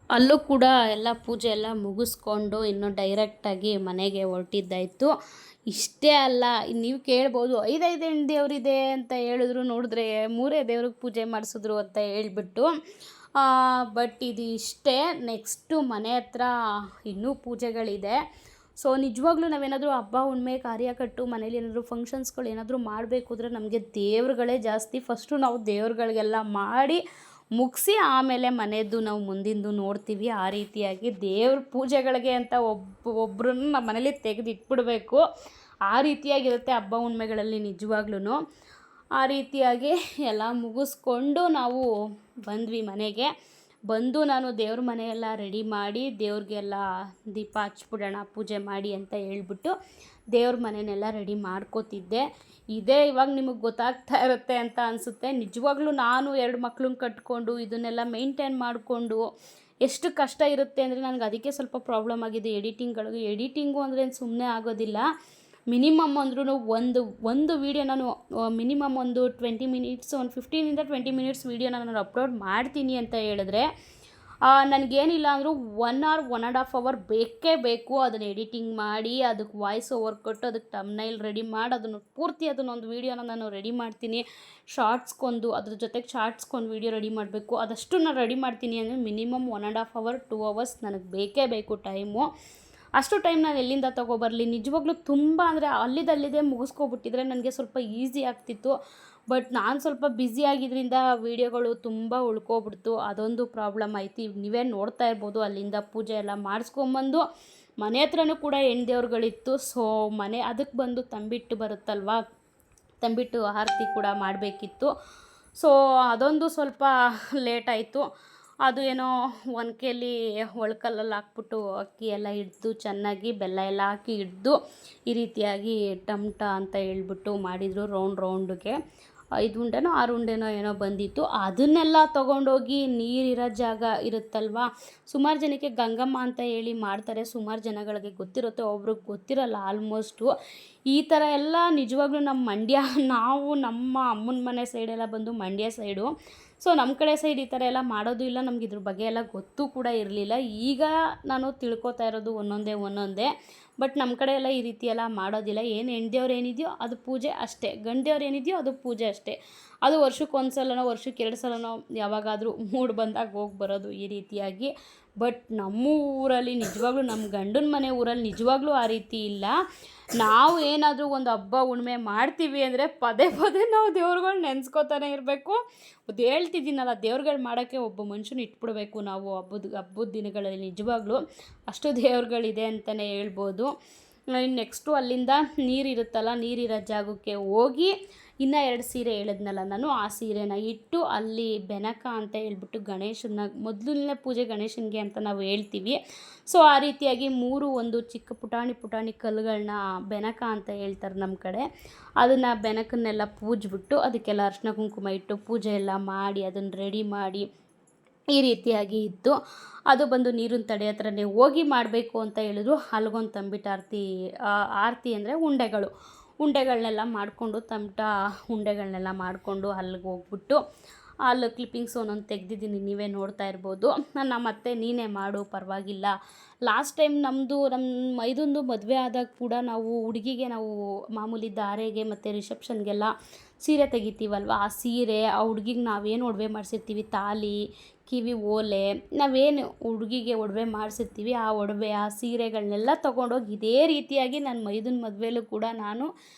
ಅಲ್ಲೂ ಕೂಡ ಎಲ್ಲ ಪೂಜೆ ಎಲ್ಲ ಮುಗಿಸ್ಕೊಂಡು ಇನ್ನು ಡೈರೆಕ್ಟಾಗಿ ಮನೆಗೆ ಹೊರಟಿದ್ದಾಯಿತು. ಇಷ್ಟೇ ಅಲ್ಲ, ನೀವು ಕೇಳ್ಬೋದು 5 ಹೆಣ್ಣು ದೇವರಿದೆ ಅಂತ ಹೇಳಿದ್ರು, ನೋಡಿದ್ರೆ 3 ದೇವ್ರಿಗೆ ಪೂಜೆ ಮಾಡಿಸಿದ್ರು ಅಂತ ಹೇಳ್ಬಿಟ್ಟು. ಬಟ್ ಇದು ಇಷ್ಟೇ. ನೆಕ್ಸ್ಟು ಮನೆ ಹತ್ರ ಇನ್ನೂ ಪೂಜೆಗಳಿದೆ. ಸೊ ನಿಜವಾಗ್ಲೂ ನಾವೇನಾದರೂ ಹಬ್ಬ ಹುಣ್ಣಿಮೆ ಕಾರ್ಯಕಟ್ಟು ಮನೇಲಿ ಏನಾದರೂ ಫಂಕ್ಷನ್ಸ್ಗಳು ಏನಾದರೂ ಮಾಡಬೇಕು ಅಂದರೆ ನಮಗೆ ದೇವ್ರುಗಳೇ ಜಾಸ್ತಿ. ಫಸ್ಟು ನಾವು ದೇವ್ರುಗಳಿಗೆಲ್ಲ ಮಾಡಿ ಮುಗಿಸಿ ಆಮೇಲೆ ಮನೆಯದ್ದು ನಾವು ಮುಂದಿಂದು ನೋಡ್ತೀವಿ. ಆ ರೀತಿಯಾಗಿ ದೇವ್ರ ಪೂಜೆಗಳಿಗೆ ಅಂತ ಒಬ್ಬರನ್ನ ನಮ್ಮ ಮನೇಲಿ ತೆಗೆದು ಇಟ್ಬಿಡಬೇಕು. ಆ ರೀತಿಯಾಗಿರುತ್ತೆ ಹಬ್ಬ ಹುಣ್ಮೆಗಳಲ್ಲಿ ನಿಜವಾಗ್ಲೂ. ಆ ರೀತಿಯಾಗಿ ಎಲ್ಲ ಮುಗಿಸ್ಕೊಂಡು ನಾವು ಬಂದ್ವಿ ಮನೆಗೆ. ಬಂದು ನಾನು ದೇವ್ರ ಮನೆಯೆಲ್ಲ ರೆಡಿ ಮಾಡಿ ದೇವ್ರಿಗೆಲ್ಲ ದೀಪ ಹಚ್ಬಿಡೋಣ ಪೂಜೆ ಮಾಡಿ ಅಂತ ಹೇಳ್ಬಿಟ್ಟು ದೇವ್ರ ಮನೆಯೆಲ್ಲ ರೆಡಿ ಮಾಡ್ಕೋತಿದ್ದೆ. ಇದೇ ಇವಾಗ ನಿಮಗೆ ಗೊತ್ತಾಗ್ತಾ ಇರುತ್ತೆ ಅಂತ ಅನಿಸುತ್ತೆ. ನಿಜವಾಗ್ಲೂ ನಾನು 2 ಮಕ್ಳನ್ನ ಕಟ್ಕೊಂಡು ಇದನ್ನೆಲ್ಲ ಮೇಂಟೈನ್ ಮಾಡಿಕೊಂಡು ಎಷ್ಟು ಕಷ್ಟ ಇರುತ್ತೆ ಅಂದರೆ ನನಗೆ ಅದಕ್ಕೆ ಸ್ವಲ್ಪ ಪ್ರಾಬ್ಲಮ್ ಆಗಿದೆ ಎಡಿಟಿಂಗು ಅಂದರೆ ಸುಮ್ಮನೆ ಆಗೋದಿಲ್ಲ. ಮಿನಿಮಮ್ ಅಂದ್ರೂ ಒಂದು ವೀಡಿಯೋ ನಾನು ಮಿನಿಮಮ್ ಒಂದು 20 ಮಿನಿಟ್ಸ್, ಒಂದು 15 to 20 ಮಿನಿಟ್ಸ್ ವೀಡಿಯೋನ ನಾನು ಅಪ್ಲೋಡ್ ಮಾಡ್ತೀನಿ ಅಂತ ಹೇಳಿದ್ರೆ ನನಗೇನಿಲ್ಲ ಅಂದರೂ 1 hour 1.5 hour ಬೇಕೇ ಬೇಕು. ಅದನ್ನು ಎಡಿಟಿಂಗ್ ಮಾಡಿ ಅದಕ್ಕೆ ವಾಯ್ಸ್ ಓವರ್ ಕೊಟ್ಟು ಅದಕ್ಕೆ ಥಂಬ್ನೈಲ್ ರೆಡಿ ಮಾಡಿ ಅದನ್ನೊಂದು ವೀಡಿಯೋನ ನಾನು ರೆಡಿ ಮಾಡ್ತೀನಿ. ಅದ್ರ ಜೊತೆಗೆ ಶಾರ್ಟ್ಸ್ಗೊಂದು ವೀಡಿಯೋ ರೆಡಿ ಮಾಡಬೇಕು. ಅದಷ್ಟು ನಾನು ರೆಡಿ ಮಾಡ್ತೀನಿ ಅಂದರೆ ಮಿನಿಮಮ್ 1.5 hour 2 hours ನನಗೆ ಬೇಕೇ ಬೇಕು ಟೈಮು. ಅಷ್ಟು ಟೈಮ್ ನಾನು ಎಲ್ಲಿಂದ ತೊಗೊಬರಲಿ? ನಿಜವಾಗ್ಲೂ ತುಂಬ ಅಂದರೆ ಅಲ್ಲಿದ್ದೇ ಮುಗಿಸ್ಕೊಬಿಟ್ಟಿದ್ರೆ ನನಗೆ ಸ್ವಲ್ಪ ಈಸಿ ಆಗ್ತಿತ್ತು. ಬಟ್ ನಾನು ಸ್ವಲ್ಪ ಬ್ಯುಸಿ ಆಗಿದ್ದರಿಂದ ವೀಡಿಯೋಗಳು ತುಂಬ ಉಳ್ಕೊಬಿಡ್ತು. ಅದೊಂದು ಪ್ರಾಬ್ಲಮ್ ಆಯಿತು. ನೀವೇ ನೋಡ್ತಾ ಇರ್ಬೋದು, ಅಲ್ಲಿಂದ ಪೂಜೆ ಎಲ್ಲ ಮಾಡಿಸ್ಕೊಂಬಂದು ಮನೆ ಹತ್ರನೂ ಕೂಡ ಹೆಣ್ಣು ದೇವ್ರುಗಳಿತ್ತು. ಸೊ ಅದಕ್ಕೆ ಬಂದು ತಂಬಿಟ್ಟು ಬರುತ್ತಲ್ವ, ತಂಬಿಟ್ಟು ಆರತಿ ಕೂಡ ಮಾಡಬೇಕಿತ್ತು. ಸೊ ಅದೊಂದು ಸ್ವಲ್ಪ ಲೇಟಾಯಿತು. ಅದು ಏನೋ ಒನಕೆಯಲ್ಲಿ ಒಳ್ಕಲ್ಲಲ್ಲಿ ಹಾಕ್ಬಿಟ್ಟು ಅಕ್ಕಿ ಎಲ್ಲ ಹಿಡ್ದು ಚೆನ್ನಾಗಿ ಬೆಲ್ಲ ಎಲ್ಲ ಹಾಕಿ ಹಿಡ್ದು ಈ ರೀತಿಯಾಗಿ ಟಮಟ ಅಂತ ಹೇಳ್ಬಿಟ್ಟು ಮಾಡಿದರು. ರೌಂಡ್ಗೆ 5 ಉಂಡೆನೋ 6 ಉಂಡೆನೋ ಏನೋ ಬಂದಿತ್ತು. ಅದನ್ನೆಲ್ಲ ತೊಗೊಂಡೋಗಿ ನೀರಿರೋ ಜಾಗ ಇರುತ್ತಲ್ವ, ಸುಮಾರು ಜನಕ್ಕೆ ಗಂಗಮ್ಮ ಅಂತ ಹೇಳಿ ಮಾಡ್ತಾರೆ. ಸುಮಾರು ಜನಗಳಿಗೆ ಗೊತ್ತಿರುತ್ತೆ, ಒಬ್ರಿಗೆ ಗೊತ್ತಿರಲ್ಲ ಆಲ್ಮೋಸ್ಟು. ಈ ಥರ ಎಲ್ಲ ನಿಜವಾಗ್ಲೂ ನಾವು ನಮ್ಮ ಅಮ್ಮನ ಮನೆ ಸೈಡೆಲ್ಲ ಬಂದು ಮಂಡ್ಯ ಸೈಡು. ಸೊ ನಮ್ಮ ಕಡೆ ಸೈಡ್ ಈ ಥರ ಎಲ್ಲ ಮಾಡೋದು ಇಲ್ಲ. ನಮ್ಗೆ ಇದ್ರ ಬಗ್ಗೆ ಎಲ್ಲ ಗೊತ್ತೂ ಕೂಡ ಇರಲಿಲ್ಲ. ಈಗ ನಾನು ತಿಳ್ಕೊತಾ ಇರೋದು ಒಂದೊಂದೇ. ಬಟ್ ನಮ್ಮ ಕಡೆ ಎಲ್ಲ ಈ ರೀತಿ ಎಲ್ಲ ಮಾಡೋದಿಲ್ಲ. ಹೆಣ್ದೇವ್ರು ಏನಿದೆಯೋ ಅದು ಪೂಜೆ ಅಷ್ಟೇ, ಗಂಡ್ದೇವ್ರು ಏನಿದೆಯೋ ಅದು ಪೂಜೆ ಅಷ್ಟೇ. ಅದು ವರ್ಷಕ್ಕೆ 1 ಸಲನೋ ವರ್ಷಕ್ಕೆ 2 ಸಲನೋ ಯಾವಾಗಾದರೂ ಮೂಡ್ ಬಂದಾಗ ಹೋಗಿ ಬರೋದು ಈ ರೀತಿಯಾಗಿ. ಬಟ್ ನಮ್ಮ ಊರಲ್ಲಿ ನಿಜವಾಗ್ಲೂ ನಮ್ಮ ಗಂಡನ ಮನೆ ಊರಲ್ಲಿ ನಿಜವಾಗ್ಲೂ ಆ ರೀತಿ ಇಲ್ಲ. ನಾವು ಏನಾದರೂ ಒಂದು ಹಬ್ಬ ಹುಣ್ಣಿಮೆ ಮಾಡ್ತೀವಿ ಅಂದರೆ ಪದೇ ನಾವು ದೇವ್ರುಗಳು ನೆನೆಸ್ಕೋತಾನೆ ಇರಬೇಕು. ಅದು ಹೇಳ್ತಿದ್ದೀನಲ್ಲ, ದೇವ್ರುಗಳು ಮಾಡೋಕ್ಕೆ ಒಬ್ಬ ಮನುಷ್ಯನ ಇಟ್ಬಿಡ್ಬೇಕು ನಾವು ಹಬ್ಬದ ದಿನಗಳಲ್ಲಿ. ನಿಜವಾಗ್ಲೂ ಅಷ್ಟು ದೇವ್ರುಗಳಿದೆ ಅಂತಲೇ ಹೇಳ್ಬೋದು. ನೆಕ್ಸ್ಟು ಅಲ್ಲಿಂದ ನೀರಿರುತ್ತಲ್ಲ, ನೀರಿರೋ ಜಾಗಕ್ಕೆ ಹೋಗಿ ಇನ್ನೂ 2 ಸೀರೆ ಹೇಳಿದ್ನಲ್ಲ ನಾನು, ಆ ಸೀರೆನ ಇಟ್ಟು ಅಲ್ಲಿ ಬೆನಕ ಅಂತ ಹೇಳ್ಬಿಟ್ಟು ಗಣೇಶನ ಮೊದಲನೇ ಪೂಜೆ ಗಣೇಶನಿಗೆ ಅಂತ ನಾವು ಹೇಳ್ತೀವಿ. ಸೊ ಆ ರೀತಿಯಾಗಿ 3 ಒಂದು ಚಿಕ್ಕ ಪುಟಾಣಿ ಕಲ್ಲುಗಳನ್ನ ಬೆನಕ ಅಂತ ಹೇಳ್ತಾರೆ ನಮ್ಮ ಕಡೆ. ಅದನ್ನು ಬೆನಕನ್ನೆಲ್ಲ ಪೂಜಿಬಿಟ್ಟು ಅದಕ್ಕೆಲ್ಲ ಅರಿಶಿನ ಕುಂಕುಮ ಇಟ್ಟು ಪೂಜೆ ಎಲ್ಲ ಮಾಡಿ ಅದನ್ನು ರೆಡಿ ಮಾಡಿ ಈ ರೀತಿಯಾಗಿ ಇತ್ತು. ಅದು ಬಂದು ನೀರಿನ ತಡೆ ಹತ್ರನೇ ಹೋಗಿ ಮಾಡಬೇಕು ಅಂತ ಹೇಳಿದ್ರು. ಅಲ್ಗೊಂದು ತಂಬಿಟ್ಟು ಆರತಿ ಅಂದರೆ ಉಂಡೆಗಳನ್ನೆಲ್ಲ ಮಾಡಿಕೊಂಡು ಉಂಡೆಗಳನ್ನೆಲ್ಲ ಮಾಡಿಕೊಂಡು ಅಲ್ಲಿಗೆ ಹೋಗ್ಬಿಟ್ಟು ಅಲ್ಲಿ ಕ್ಲಿಪ್ಪಿಂಗ್ಸ್ ಒಂದೊಂದು ತೆಗ್ದಿದ್ದೀನಿ, ನೀವೇ ನೋಡ್ತಾ ಇರ್ಬೋದು. ನಮ್ಮ ಅತ್ತೆ ನೀನೇ ಮಾಡು ಪರವಾಗಿಲ್ಲ. ಲಾಸ್ಟ್ ಟೈಮ್ ನಮ್ಮ ಮೈದುಂದು ಮದುವೆ ಆದಾಗ ಕೂಡ ಹುಡುಗಿಗೆ ನಾವು ಮಾಮೂಲಿ ಧಾರೆಗೆ ಮತ್ತು ರಿಸೆಪ್ಷನ್ಗೆಲ್ಲ ಸೀರೆ ತೆಗಿತೀವಲ್ವ, ಆ ಸೀರೆ ಆ ಹುಡುಗಿಗೆ ನಾವೇನು ಒಡವೆ ಮಾಡಿಸಿರ್ತೀವಿ, ತಾಲಿ ಕಿವಿ ಓಲೆ, ನಾವೇನು ಹುಡುಗಿಗೆ ಒಡವೆ ಮಾಡಿಸಿರ್ತೀವಿ ಆ ಒಡವೆ ಆ ಸೀರೆಗಳನ್ನೆಲ್ಲ ತೊಗೊಂಡೋಗಿ ಇದೇ ರೀತಿಯಾಗಿ ನನ್ನ ಮೈದುನ ಮದುವೆಲೂ ಕೂಡ ನಾನು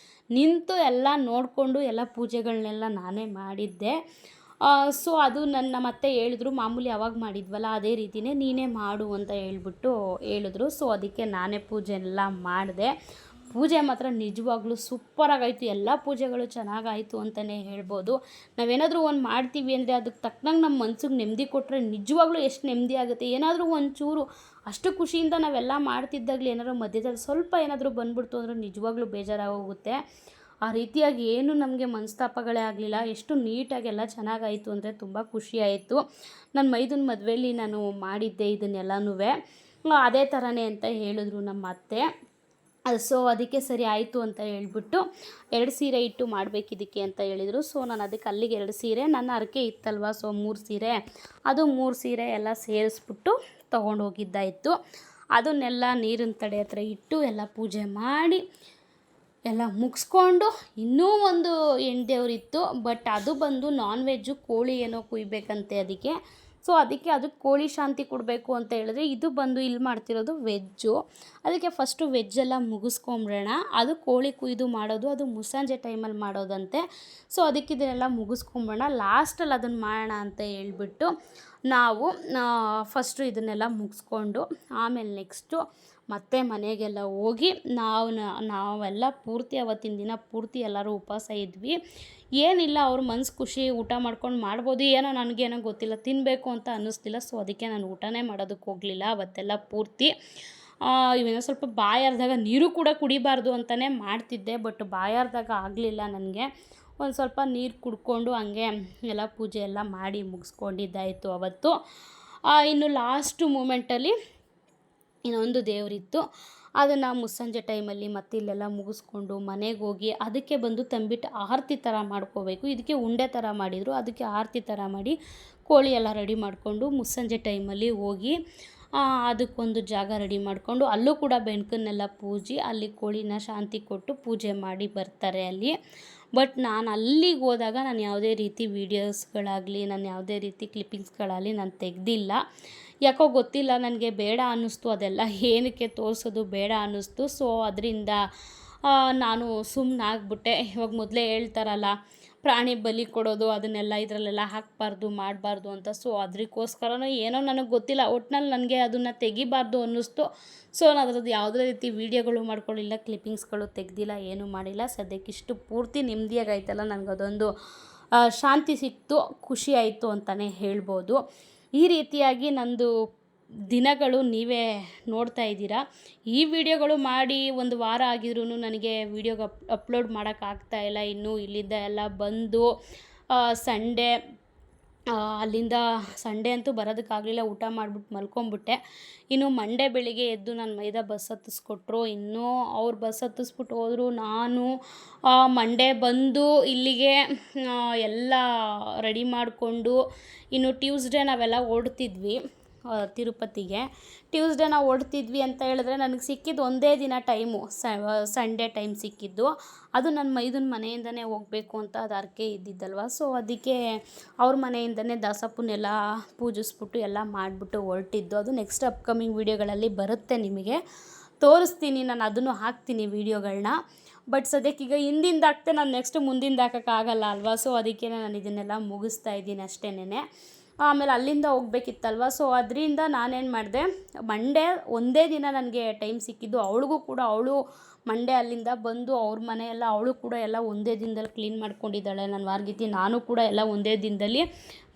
ನಿಂತು ಎಲ್ಲ ನೋಡಿಕೊಂಡು ಎಲ್ಲ ಪೂಜೆಗಳನ್ನೆಲ್ಲ ನಾನೇ ಮಾಡಿದ್ದೆ. ಸೊ ಅದು ನಮ್ಮ ಅತ್ತೆ ಹೇಳಿದ್ರು, ಮಾಮೂಲಿ ಯಾವಾಗ ಮಾಡಿದ್ವಲ್ಲ ಅದೇ ರೀತಿಯೇ ನೀನೇ ಮಾಡು ಅಂತ ಹೇಳಿದ್ರು. ಸೊ ಅದಕ್ಕೆ ನಾನೇ ಪೂಜೆ ಎಲ್ಲ ಮಾಡಿದೆ. ಪೂಜೆ ಮಾತ್ರ ನಿಜವಾಗ್ಲೂ ಸೂಪರಾಗಾಯಿತು. ಎಲ್ಲ ಪೂಜೆಗಳು ಚೆನ್ನಾಗಾಯಿತು ಅಂತಲೇ ಹೇಳ್ಬೋದು. ನಾವೇನಾದರೂ ಒಂದು ಮಾಡ್ತೀವಿ ಅಂದರೆ ಅದಕ್ಕೆ ತಕ್ಕನಂಗೆ ನಮ್ಮ ಮನ್ಸಿಗೆ ನೆಮ್ಮದಿ ಕೊಟ್ಟರೆ ನಿಜವಾಗ್ಲೂ ಎಷ್ಟು ನೆಮ್ಮದಿ ಆಗುತ್ತೆ. ಏನಾದರೂ ಒಂಚೂರು ಅಷ್ಟು ಖುಷಿಯಿಂದ ನಾವೆಲ್ಲ ಮಾಡ್ತಿದ್ದಾಗಲೇ ಏನಾದರೂ ಮಧ್ಯದಲ್ಲಿ ಸ್ವಲ್ಪ ಏನಾದರೂ ಬಂದ್ಬಿಡ್ತು ಅಂದರೆ ನಿಜವಾಗ್ಲೂ ಬೇಜಾರಾಗೋಗುತ್ತೆ. ಆ ರೀತಿಯಾಗಿ ಏನು ನಮಗೆ ಮನಸ್ತಾಪಗಳೇ ಆಗಲಿಲ್ಲ. ಎಷ್ಟು ನೀಟಾಗಿ ಎಲ್ಲ ಚೆನ್ನಾಗಾಯಿತು ಅಂದರೆ ತುಂಬ ಖುಷಿಯಾಯಿತು. ನನ್ನ ಮೈದುನ ಮದುವೆಯಲ್ಲಿ ನಾನು ಮಾಡಿದ್ದೆ ಇದನ್ನೆಲ್ಲನೂ ಅದೇ ಥರನೇ ಅಂತ ಹೇಳಿದ್ರು ನಮ್ಮ ಅತ್ತೆ. ಸೊ ಅದಕ್ಕೆ ಸರಿ ಆಯಿತು ಅಂತ ಹೇಳ್ಬಿಟ್ಟು 2 ಸೀರೆ ಇಟ್ಟು ಮಾಡಬೇಕಿದ್ದಕ್ಕೆ ಅಂತ ಹೇಳಿದರು. ಸೊ ನಾನು ಅದಕ್ಕೆ ಅಲ್ಲಿಗೆ 2 ಸೀರೆ, ನನ್ನ ಹರಕೆ ಇತ್ತಲ್ವ, ಸೊ 3 ಸೀರೆ, ಅದು 3 ಸೀರೆ ಎಲ್ಲ ಸೇರಿಸ್ಬಿಟ್ಟು ತೊಗೊಂಡೋಗಿದ್ದಾಯಿತು. ಅದನ್ನೆಲ್ಲ ನೀರಿನ ತಡೆ ಹತ್ರ ಇಟ್ಟು ಎಲ್ಲ ಪೂಜೆ ಮಾಡಿ ಎಲ್ಲ ಮುಗಿಸ್ಕೊಂಡು ಇನ್ನೂ ಒಂದು ಹೆಣ್ಣು ದೇವರಿತ್ತು. ಬಟ್ ಅದು ಬಂದು ನಾನ್ ವೆಜ್ಜು, ಕೋಳಿ ಏನೋ ಕುಯ್ಬೇಕಂತೆ ಅದಕ್ಕೆ. ಸೊ ಅದಕ್ಕೆ ಅದಕ್ಕೆ ಕೋಳಿ ಶಾಂತಿ ಕೊಡಬೇಕು ಅಂತ ಹೇಳಿದ್ರೆ ಇದು ಬಂದು ಇಲ್ಲಿ ಮಾಡ್ತಿರೋದು ವೆಜ್ಜು. ಅದಕ್ಕೆ ಫಸ್ಟು ವೆಜ್ಜೆಲ್ಲ ಮುಗಿಸ್ಕೊಂಬಿಡೋಣ. ಅದು ಕೋಳಿ ಕುಯ್ದು ಮಾಡೋದು ಅದು ಮುಸ್ಸಂಜೆ ಟೈಮಲ್ಲಿ ಮಾಡೋದಂತೆ. ಸೊ ಅದಕ್ಕೆ ಇದನ್ನೆಲ್ಲ ಮುಗಿಸ್ಕೊಂಬಿಡೋಣ, ಲಾಸ್ಟಲ್ಲಿ ಅದನ್ನು ಮಾಡೋಣ ಅಂತ ಹೇಳ್ಬಿಟ್ಟು ನಾವು ಫಸ್ಟು ಇದನ್ನೆಲ್ಲ ಮುಗಿಸ್ಕೊಂಡು ಆಮೇಲೆ ನೆಕ್ಸ್ಟು ಮತ್ತೆ ಮನೆಗೆಲ್ಲ ಹೋಗಿ ನಾವೆಲ್ಲ ಪೂರ್ತಿ ಅವತ್ತಿನ ದಿನ ಪೂರ್ತಿ ಎಲ್ಲರೂ ಉಪವಾಸ ಇದ್ವಿ. ಏನಿಲ್ಲ ಅವ್ರ ಮನ್ಸು ಖುಷಿ ಊಟ ಮಾಡ್ಕೊಂಡು ಮಾಡ್ಬೋದು, ಏನೋ ನನಗೇನೋ ಗೊತ್ತಿಲ್ಲ, ತಿನ್ನಬೇಕು ಅಂತ ಅನ್ನಿಸ್ತಿಲ್ಲ. ಸೊ ಅದಕ್ಕೆ ನಾನು ಊಟನೇ ಮಾಡೋದಕ್ಕೆ ಹೋಗಲಿಲ್ಲ ಅವತ್ತೆಲ್ಲ ಪೂರ್ತಿ. ಇವೇನೋ ಸ್ವಲ್ಪ ಬಾಯಾರಿದಾಗ ನೀರು ಕೂಡ ಕುಡಿಬಾರ್ದು ಅಂತಲೇ ಮಾಡ್ತಿದ್ದೆ, ಬಟ್ ಬಾಯಾರಿದಾಗ ಆಗಲಿಲ್ಲ ನನಗೆ. ಒಂದು ಸ್ವಲ್ಪ ನೀರು ಕುಡ್ಕೊಂಡು ಹಂಗೆ ಎಲ್ಲ ಪೂಜೆ ಎಲ್ಲ ಮಾಡಿ ಮುಗಿಸ್ಕೊಂಡಿದ್ದಾಯಿತು ಅವತ್ತು. ಇನ್ನು ಲಾಸ್ಟು ಮೂಮೆಂಟಲ್ಲಿ ಇನ್ನೊಂದು ದೇವರಿತ್ತು, ಅದನ್ನು ಮುಸ್ಸಂಜೆ ಟೈಮಲ್ಲಿ ಮತ್ತೆ ಇಲ್ಲೆಲ್ಲ ಮುಗಿಸ್ಕೊಂಡು ಮನೆಗೆ ಹೋಗಿ ಅದಕ್ಕೆ ಬಂದು ತಂಬಿಟ್ಟು ಆರತಿ ಥರ ಮಾಡ್ಕೋಬೇಕು. ಇದಕ್ಕೆ ಉಂಡೆ ಥರ ಮಾಡಿದರು, ಅದಕ್ಕೆ ಆರತಿ ಥರ ಮಾಡಿ ಕೋಳಿ ಎಲ್ಲ ರೆಡಿ ಮಾಡಿಕೊಂಡು ಮುಸ್ಸಂಜೆ ಟೈಮಲ್ಲಿ ಹೋಗಿ ಅದಕ್ಕೊಂದು ಜಾಗ ರೆಡಿ ಮಾಡಿಕೊಂಡು ಅಲ್ಲೂ ಕೂಡ ಬೆಣ್ಕನ್ನೆಲ್ಲ ಪೂಜಿ ಅಲ್ಲಿ ಕೋಳಿನ ಶಾಂತಿ ಕೊಟ್ಟು ಪೂಜೆ ಮಾಡಿ ಬರ್ತಾರೆ ಅಲ್ಲಿ. ಬಟ್ ನಾನು ಅಲ್ಲಿಗೆ ಹೋದಾಗ ನಾನು ಯಾವುದೇ ರೀತಿ ವೀಡಿಯೋಸ್ಗಳಾಗಲಿ ನಾನು ಯಾವುದೇ ರೀತಿ ಕ್ಲಿಪ್ಪಿಂಗ್ಸ್ಗಳಾಗಲಿ ನಾನು ತೆಗೆದಿಲ್ಲ. ಯಾಕೋ ಗೊತ್ತಿಲ್ಲ, ನನಗೆ ಬೇಡ ಅನ್ನಿಸ್ತು, ಅದೆಲ್ಲ ಏನಕ್ಕೆ ತೋರಿಸೋದು ಬೇಡ ಅನ್ನಿಸ್ತು. ಸೊ ಅದರಿಂದ ನಾನು ಸುಮ್ಮನಾಗ್ಬಿಟ್ಟೆ. ಇವಾಗ ಮೊದಲೇ ಹೇಳ್ತಾರಲ್ಲ ಪ್ರಾಣಿ ಬಲಿ ಕೊಡೋದು ಅದನ್ನೆಲ್ಲ ಇದರಲ್ಲೆಲ್ಲ ಹಾಕಬಾರ್ದು ಮಾಡಬಾರ್ದು ಅಂತ. ಸೊ ಅದಕ್ಕೋಸ್ಕರನೋ ಏನೋ ನನಗೆ ಗೊತ್ತಿಲ್ಲ, ಒಟ್ಟಿನಲ್ಲಿ ನನಗೆ ಅದನ್ನು ತೆಗಿಬಾರ್ದು ಅನ್ನಿಸ್ತು. ಸೊ ನಾನು ಅದ್ರದ್ದು ಯಾವುದೇ ರೀತಿ ವೀಡಿಯೋಗಳು ಮಾಡ್ಕೊಳ್ಳಿಲ್ಲ, ಕ್ಲಿಪ್ಪಿಂಗ್ಸ್ಗಳು ತೆಗೆದಿಲ್ಲ, ಏನೂ ಮಾಡಿಲ್ಲ. ಸದ್ಯಕ್ಕಿಷ್ಟು ಪೂರ್ತಿ ನೆಮ್ಮದಿಯಾಗೈತಲ್ಲ, ನನಗದೊಂದು ಶಾಂತಿ ಸಿಕ್ತು, ಖುಷಿ ಆಯಿತು ಅಂತಲೇ ಹೇಳ್ಬೋದು. ಈ ರೀತಿಯಾಗಿ ನಂದು ದಿನಗಳು ನೀವೇ ನೋಡ್ತಾ ಇದ್ದೀರಾ. ಈ ವಿಡಿಯೋಗಳು ಮಾಡಿ ಒಂದು ವಾರ ಆಗಿದ್ರೂ ನನಗೆ ವೀಡಿಯೋಗೆ ಅಪ್ಲೋಡ್ ಮಾಡೋಕ್ಕಾಗ್ತಾಯಿಲ್ಲ. ಇನ್ನೂ ಇಲ್ಲಿಂದ ಎಲ್ಲ ಬಂದು ಸಂಡೇ ಅಲ್ಲಿಂದ ಸಂಡೇ ಅಂತೂ ಬರೋದಕ್ಕಾಗಲಿಲ್ಲ, ಊಟ ಮಾಡಿಬಿಟ್ಟು ಮಲ್ಕೊಂಬಿಟ್ಟೆ. ಇನ್ನು ಮಂಡೇ ಬೆಳಿಗ್ಗೆ ಎದ್ದು ನಾನು ಮೈದಾ ಬಸ್ ಹತ್ತಿಸ್ಕೊಟ್ರು, ಇನ್ನೂ ಅವ್ರು ಬಸ್ ಹತ್ತಿಸ್ಬಿಟ್ಟು ಹೋದರು. ನಾನು ಮಂಡೇ ಬಂದು ಇಲ್ಲಿಗೆ ಎಲ್ಲ ರೆಡಿ ಮಾಡಿಕೊಂಡು ಇನ್ನು ಟ್ಯೂಸ್ಡೇ ನಾವೆಲ್ಲ ಹೊರಡ್ತಿದ್ವಿ ತಿರುಪತಿಗೆ. ಟ್ಯೂಸ್ಡೇ ನಾವು ಹೊರಡ್ತಿದ್ವಿ ಅಂತ ಹೇಳಿದ್ರೆ ನನಗೆ ಸಿಕ್ಕಿದ್ದು ಒಂದೇ ದಿನ ಟೈಮು, ಸಂಡೇ ಟೈಮ್ ಸಿಕ್ಕಿದ್ದು. ಅದು ನನ್ನ ಮೈದನ ಮನೆಯಿಂದನೇ ಹೋಗಬೇಕು ಅಂತ ಅದು ಹರಕೆ ಇದ್ದಿದ್ದಲ್ವ. ಸೊ ಅದಕ್ಕೆ ಅವ್ರ ಮನೆಯಿಂದನೇ ದಾಸಪ್ಪನ್ನೆಲ್ಲ ಪೂಜಿಸ್ಬಿಟ್ಟು ಎಲ್ಲ ಮಾಡಿಬಿಟ್ಟು ಹೊರಟಿದ್ದು. ಅದು ನೆಕ್ಸ್ಟ್ ಅಪ್ಕಮಿಂಗ್ ವೀಡಿಯೋಗಳಲ್ಲಿ ಬರುತ್ತೆ, ನಿಮಗೆ ತೋರಿಸ್ತೀನಿ, ನಾನು ಅದನ್ನು ಹಾಕ್ತೀನಿ ವೀಡಿಯೋಗಳನ್ನ. ಬಟ್ ಸದ್ಯಕ್ಕೀಗ ಹಿಂದಿಂದ ಹಾಕ್ತೆ, ನಾನು ನೆಕ್ಸ್ಟ್ ಮುಂದಿಂದ ಹಾಕೋಕ್ಕಾಗಲ್ಲ ಅಲ್ವಾ. ಸೊ ಅದಕ್ಕೆ ನಾನು ಇದನ್ನೆಲ್ಲ ಮುಗಿಸ್ತಾ ಇದ್ದೀನಿ ಅಷ್ಟೇನೆ. ಆಮೇಲೆ ಅಲ್ಲಿಂದ ಹೋಗ್ಬೇಕಿತ್ತಲ್ವ. ಸೊ ಅದರಿಂದ ನಾನೇನು ಮಾಡಿದೆ, ಮಂಡೇ ಒಂದೇ ದಿನ ನನಗೆ ಟೈಮ್ ಸಿಕ್ಕಿದ್ದು. ಅವಳಿಗೂ ಕೂಡ ಅವಳು ಮಂಡೇ ಅಲ್ಲಿಂದ ಬಂದು ಅವ್ರ ಮನೆಯೆಲ್ಲ ಅವಳು ಕೂಡ ಎಲ್ಲ ಒಂದೇ ದಿನದಲ್ಲಿ ಕ್ಲೀನ್ ಮಾಡ್ಕೊಂಡಿದ್ದಾಳೆ. ನನ್ನ ವಾರ್ಗಿತಿ ನಾನು ಕೂಡ ಎಲ್ಲ ಒಂದೇ ದಿನದಲ್ಲಿ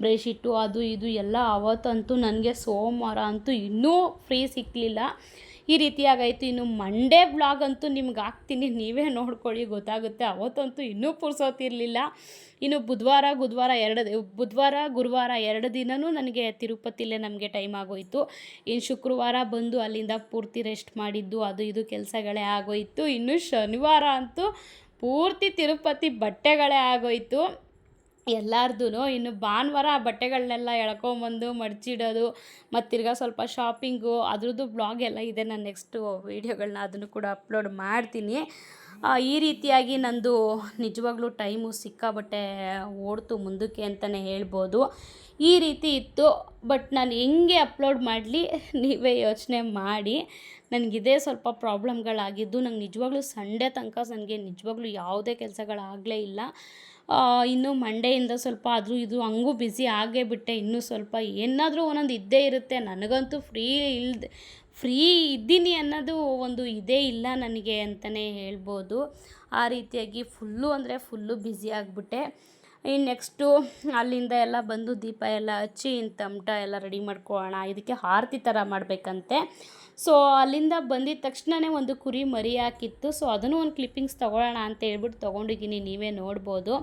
ಬ್ರಷಿಟ್ಟು ಅದು ಇದು ಎಲ್ಲ. ಅವತ್ತಂತೂ ನನಗೆ ಸೋಮವಾರ ಅಂತೂ ಇನ್ನೂ ಫ್ರೀ ಸಿಕ್ಕಲಿಲ್ಲ. ಈ ರೀತಿಯಾಗಾಯಿತು. ಇನ್ನು ಮಂಡೇ ವ್ಲಾಗ್ ಅಂತೂ ನಿಮ್ಗೆ ಹಾಕ್ತೀನಿ, ನೀವೇ ನೋಡ್ಕೊಳ್ಳಿ, ಗೊತ್ತಾಗುತ್ತೆ. ಅವತ್ತಂತೂ ಇನ್ನೂ ಪುರ್ಸೋತಿರಲಿಲ್ಲ. ಇನ್ನು ಬುಧವಾರ ಗುರುವಾರ 2 ದಿನವೂ ನನಗೆ ತಿರುಪತಿಲೇ ನಮಗೆ ಟೈಮ್ ಆಗೋಯಿತು. ಇನ್ನು ಶುಕ್ರವಾರ ಬಂದು ಅಲ್ಲಿಂದ ಪೂರ್ತಿ ರೆಸ್ಟ್ ಮಾಡಿದ್ದು ಅದು ಇದು ಕೆಲಸಗಳೇ ಆಗೋಯಿತು. ಇನ್ನು ಶನಿವಾರ ಅಂತೂ ಪೂರ್ತಿ ತಿರುಪತಿ ಬಟ್ಟೆಗಳೇ ಆಗೋಯಿತು ಎಲ್ಲಾರ್ದು. ಇನ್ನು ಭಾನುವಾರ ಆ ಬಟ್ಟೆಗಳನ್ನೆಲ್ಲ ಎಳ್ಕೊಂಬಂದು ಮಡಚಿಡೋದು, ಮತ್ತು ತಿರ್ಗಾ ಸ್ವಲ್ಪ ಶಾಪಿಂಗು, ಅದ್ರದ್ದು ಬ್ಲಾಗ್ ಎಲ್ಲ ಇದೆ. ನಾನು ನೆಕ್ಸ್ಟು ವೀಡಿಯೋಗಳನ್ನ ಅದನ್ನು ಕೂಡ ಅಪ್ಲೋಡ್ ಮಾಡ್ತೀನಿ. ಈ ರೀತಿಯಾಗಿ ನಂದು ನಿಜವಾಗ್ಲೂ ಟೈಮು ಸಿಕ್ಕಾಬಟ್ಟೆ ಓಡ್ತು ಮುಂದಕ್ಕೆ ಅಂತಲೇ ಹೇಳ್ಬೋದು. ಈ ರೀತಿ ಇತ್ತು. ಬಟ್ ನಾನು ಹೆಂಗೆ ಅಪ್ಲೋಡ್ ಮಾಡಲಿ ನೀವೇ ಯೋಚನೆ ಮಾಡಿ. ನನಗಿದೇ ಸ್ವಲ್ಪ ಪ್ರಾಬ್ಲಮ್ಗಳಾಗಿದ್ದು. ನಂಗೆ ನಿಜವಾಗ್ಲೂ ಸಂಡೇ ತನಕ ನನಗೆ ನಿಜವಾಗ್ಲೂ ಯಾವುದೇ ಕೆಲಸಗಳಾಗಲೇ ಇಲ್ಲ. ಇನ್ನು ಮಂಡೆಯಿಂದ ಸ್ವಲ್ಪ ಆದರೂ ಇದು ಹಂಗೂ ಬ್ಯುಸಿ ಆಗೇ ಬಿಟ್ಟೆ. ಇನ್ನೂ ಸ್ವಲ್ಪ ಏನಾದರೂ ಒಂದೊಂದು ಇದ್ದೇ ಇರುತ್ತೆ. ನನಗಂತೂ ಫ್ರೀ ಇದ್ದೀನಿ ಅನ್ನೋದು ಒಂದು ಇದೇ ಇಲ್ಲ ನನಗೆ ಅಂತಲೇ ಹೇಳ್ಬೋದು. ಆ ರೀತಿಯಾಗಿ ಫುಲ್ಲು ಬ್ಯುಸಿ ಆಗಿಬಿಟ್ಟೆ. ಇನ್ನು ನೆಕ್ಸ್ಟು ಅಲ್ಲಿಂದ ಎಲ್ಲ ಬಂದು ದೀಪ ಎಲ್ಲ ಹಚ್ಚಿ ಇನ್ನು ತಮಟ ಎಲ್ಲ ರೆಡಿ ಮಾಡ್ಕೊಳ್ಳೋಣ. ಇದಕ್ಕೆ ಆರತಿ ಥರ ಮಾಡಬೇಕಂತೆ. ಸೊ ಅಲ್ಲಿಂದ ಬಂದಿದ್ದ ತಕ್ಷಣವೇ ಒಂದು ಕುರಿ ಮರಿ ಹಾಕಿತ್ತು. ಸೊ ಅದನ್ನು ಒಂದು ಕ್ಲಿಪ್ಪಿಂಗ್ಸ್ ತೊಗೊಳ್ಳೋಣ ಅಂತ ಹೇಳ್ಬಿಟ್ಟು ತೊಗೊಂಡಿದ್ದೀನಿ, ನೀವೇ ನೋಡ್ಬೋದು.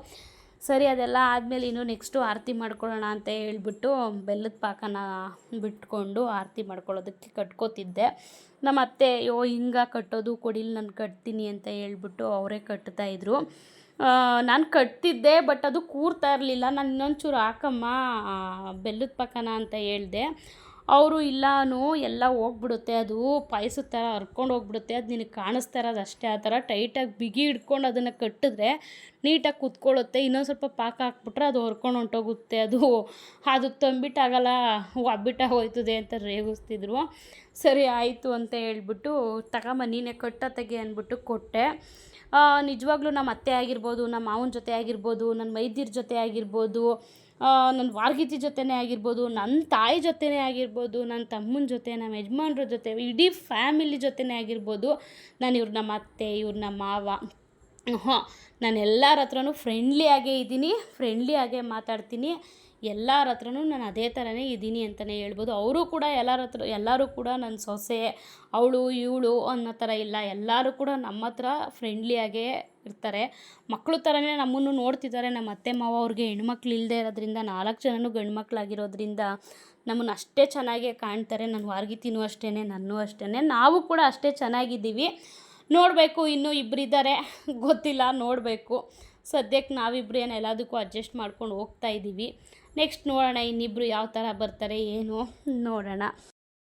ಸರಿ, ಅದೆಲ್ಲ ಆದಮೇಲೆ ಇನ್ನು ನೆಕ್ಸ್ಟು ಆರತಿ ಮಾಡ್ಕೊಳ್ಳೋಣ ಅಂತ ಹೇಳ್ಬಿಟ್ಟು ಬೆಲ್ಲದ ಪಾಕನ ಬಿಟ್ಕೊಂಡು ಆರತಿ ಮಾಡ್ಕೊಳ್ಳೋದಕ್ಕೆ ಕಟ್ಕೋತಿದ್ದೆ. ನಮ್ಮ ಅತ್ತೆ ಹಿಂಗೆ ಕಟ್ಟೋದು ಕೊಡಿಲಿ ನಾನು ಕಟ್ತೀನಿ ಅಂತ ಹೇಳ್ಬಿಟ್ಟು ಅವರೇ ಕಟ್ತಾಯಿದ್ರು. ನಾನು ಕಟ್ತಿದ್ದೆ, ಬಟ್ ಅದು ಕೂರ್ತಾ ಇರಲಿಲ್ಲ. ನಾನು ಇನ್ನೊಂಚೂರು ಹಾಕಮ್ಮ ಬೆಲ್ಲದ ಪಾಕನ ಅಂತ ಹೇಳಿದೆ. ಅವರು ಇಲ್ಲಾನು ಎಲ್ಲ ಹೋಗ್ಬಿಡುತ್ತೆ, ಅದು ಪಾಯಸದ ಥರ ಹರ್ಕೊಂಡು ಹೋಗ್ಬಿಡುತ್ತೆ, ಅದು ನಿನಗೆ ಕಾಣಿಸ್ತಾ ಇರೋದು ಅಷ್ಟೇ. ಆ ಥರ ಟೈಟಾಗಿ ಬಿಗಿ ಹಿಡ್ಕೊಂಡು ಅದನ್ನು ಕಟ್ಟಿದ್ರೆ ನೀಟಾಗಿ ಕುತ್ಕೊಳ್ಳುತ್ತೆ. ಇನ್ನೊಂದು ಸ್ವಲ್ಪ ಪಾಕ ಹಾಕ್ಬಿಟ್ರೆ ಅದು ಹೊರ್ಕೊಂಡು ಹೊಂಟೋಗುತ್ತೆ, ಅದು ತಂಬಿಟ್ಟಾಗಲ್ಲ, ಹೋಗ್ತದೆ ಅಂತ ರೇಗಿಸ್ತಿದ್ರು. ಸರಿ ಆಯಿತು ಅಂತ ಹೇಳ್ಬಿಟ್ಟು ತಗೊಂಬ ನೀನೇ ಕಟ್ಟತ್ತಗೆ ಅಂದ್ಬಿಟ್ಟು ಕೊಟ್ಟೆ. ನಿಜವಾಗ್ಲೂ ನಮ್ಮ ಅತ್ತೆ ಆಗಿರ್ಬೋದು, ನಮ್ಮ ಮಾವನ ಜೊತೆ ಆಗಿರ್ಬೋದು, ನನ್ನ ಮೈದಿರ ಜೊತೆ ಆಗಿರ್ಬೋದು, ನನ್ನ ವಾರ್ಗಿತಿ ಜೊತೆನೇ ಆಗಿರ್ಬೋದು, ನನ್ನ ತಾಯಿ ಜೊತೆನೇ ಆಗಿರ್ಬೋದು, ನನ್ನ ತಮ್ಮನ ಜೊತೆ, ನಮ್ಮ ಯಜಮಾನ್ರ ಜೊತೆ, ಇಡೀ ಫ್ಯಾಮಿಲಿ ಜೊತೆನೇ ಆಗಿರ್ಬೋದು, ನಾನು ನಮ್ಮ ಅತ್ತೆ, ಇವ್ರು ನಮ್ಮ ಮಾವ, ನಾನು ಎಲ್ಲರ ಹತ್ರನೂ ಫ್ರೆಂಡ್ಲಿಯಾಗೇ ಇದ್ದೀನಿ, ಫ್ರೆಂಡ್ಲಿಯಾಗೇ ಮಾತಾಡ್ತೀನಿ, ಎಲ್ಲರ ಹತ್ರನೂ ನಾನು ಅದೇ ಥರನೇ ಇದ್ದೀನಿ ಅಂತಲೇ ಹೇಳ್ಬೋದು. ಅವರು ಕೂಡ ಎಲ್ಲರೂ ಕೂಡ ನನ್ನ ಸೊಸೆ, ಅವಳು ಇವಳು ಅನ್ನೋ ಥರ ಇಲ್ಲ, ಎಲ್ಲರೂ ಕೂಡ ನಮ್ಮ ಹತ್ರ ಫ್ರೆಂಡ್ಲಿಯಾಗೇ ಇರ್ತಾರೆ. ಮಕ್ಕಳು ಥರನೇ ನಮ್ಮನ್ನು ನೋಡ್ತಿದ್ದಾರೆ. ನಮ್ಮ ಅತ್ತೆ ಮಾವ ಅವ್ರಿಗೆ ಹೆಣ್ಮಕ್ಳು ಇಲ್ಲದೆ ಇರೋದ್ರಿಂದ 4 ಜನನೂ ಗಂಡು ಮಕ್ಕಳಾಗಿರೋದ್ರಿಂದ ನಮ್ಮನ್ನು ಅಷ್ಟೇ ಚೆನ್ನಾಗೇ ಕಾಣ್ತಾರೆ. ನನ್ನ ವಾರ್ಗಿತಿನೂ ಅಷ್ಟೇ, ನನ್ನೂ ಅಷ್ಟೇ, ನಾವು ಕೂಡ ಅಷ್ಟೇ ಚೆನ್ನಾಗಿದ್ದೀವಿ. ನೋಡಬೇಕು, ಇನ್ನೂ ಇಬ್ಬರಿದ್ದಾರೆ, ಗೊತ್ತಿಲ್ಲ, ನೋಡಬೇಕು. ಸದ್ಯಕ್ಕೆ ನಾವಿಬ್ಬರು ಏನು ಎಲ್ಲದಕ್ಕೂ ಅಡ್ಜಸ್ಟ್ ಮಾಡ್ಕೊಂಡು ಹೋಗ್ತಾ ಇದ್ದೀವಿ. ನೆಕ್ಸ್ಟ್ ನೋಡೋಣ ಇನ್ನಿಬ್ಬರು ಯಾವ ಥರ ಬರ್ತಾರೆ ಏನು ನೋಡೋಣ.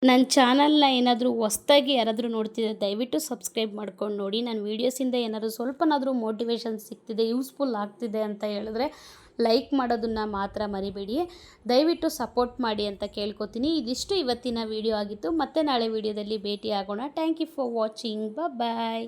ನನ್ನ ಚಾನಲ್ನ ಏನಾದರೂ ಹೊಸ್ದಾಗಿ ಯಾರಾದರೂ ನೋಡ್ತಿದ್ರೆ ದಯವಿಟ್ಟು ಸಬ್ಸ್ಕ್ರೈಬ್ ಮಾಡ್ಕೊಂಡು ನೋಡಿ. ನನ್ನ ವೀಡಿಯೋಸಿಂದ ಏನಾದರೂ ಸ್ವಲ್ಪನಾದರೂ ಮೋಟಿವೇಶನ್ ಸಿಗ್ತಿದೆ, ಯೂಸ್ಫುಲ್ ಆಗ್ತಿದೆ ಅಂತ ಹೇಳಿದ್ರೆ ಲೈಕ್ ಮಾಡೋದನ್ನು ಮಾತ್ರ ಮರಿಬೇಡಿ. ದಯವಿಟ್ಟು ಸಪೋರ್ಟ್ ಮಾಡಿ ಅಂತ ಕೇಳ್ಕೊತೀನಿ. ಇದಿಷ್ಟು ಇವತ್ತಿನ ವೀಡಿಯೋ ಆಗಿತ್ತು. ಮತ್ತೆ ನಾಳೆ ವೀಡಿಯೋದಲ್ಲಿ ಭೇಟಿ ಆಗೋಣ. Thank you for watching. Bye.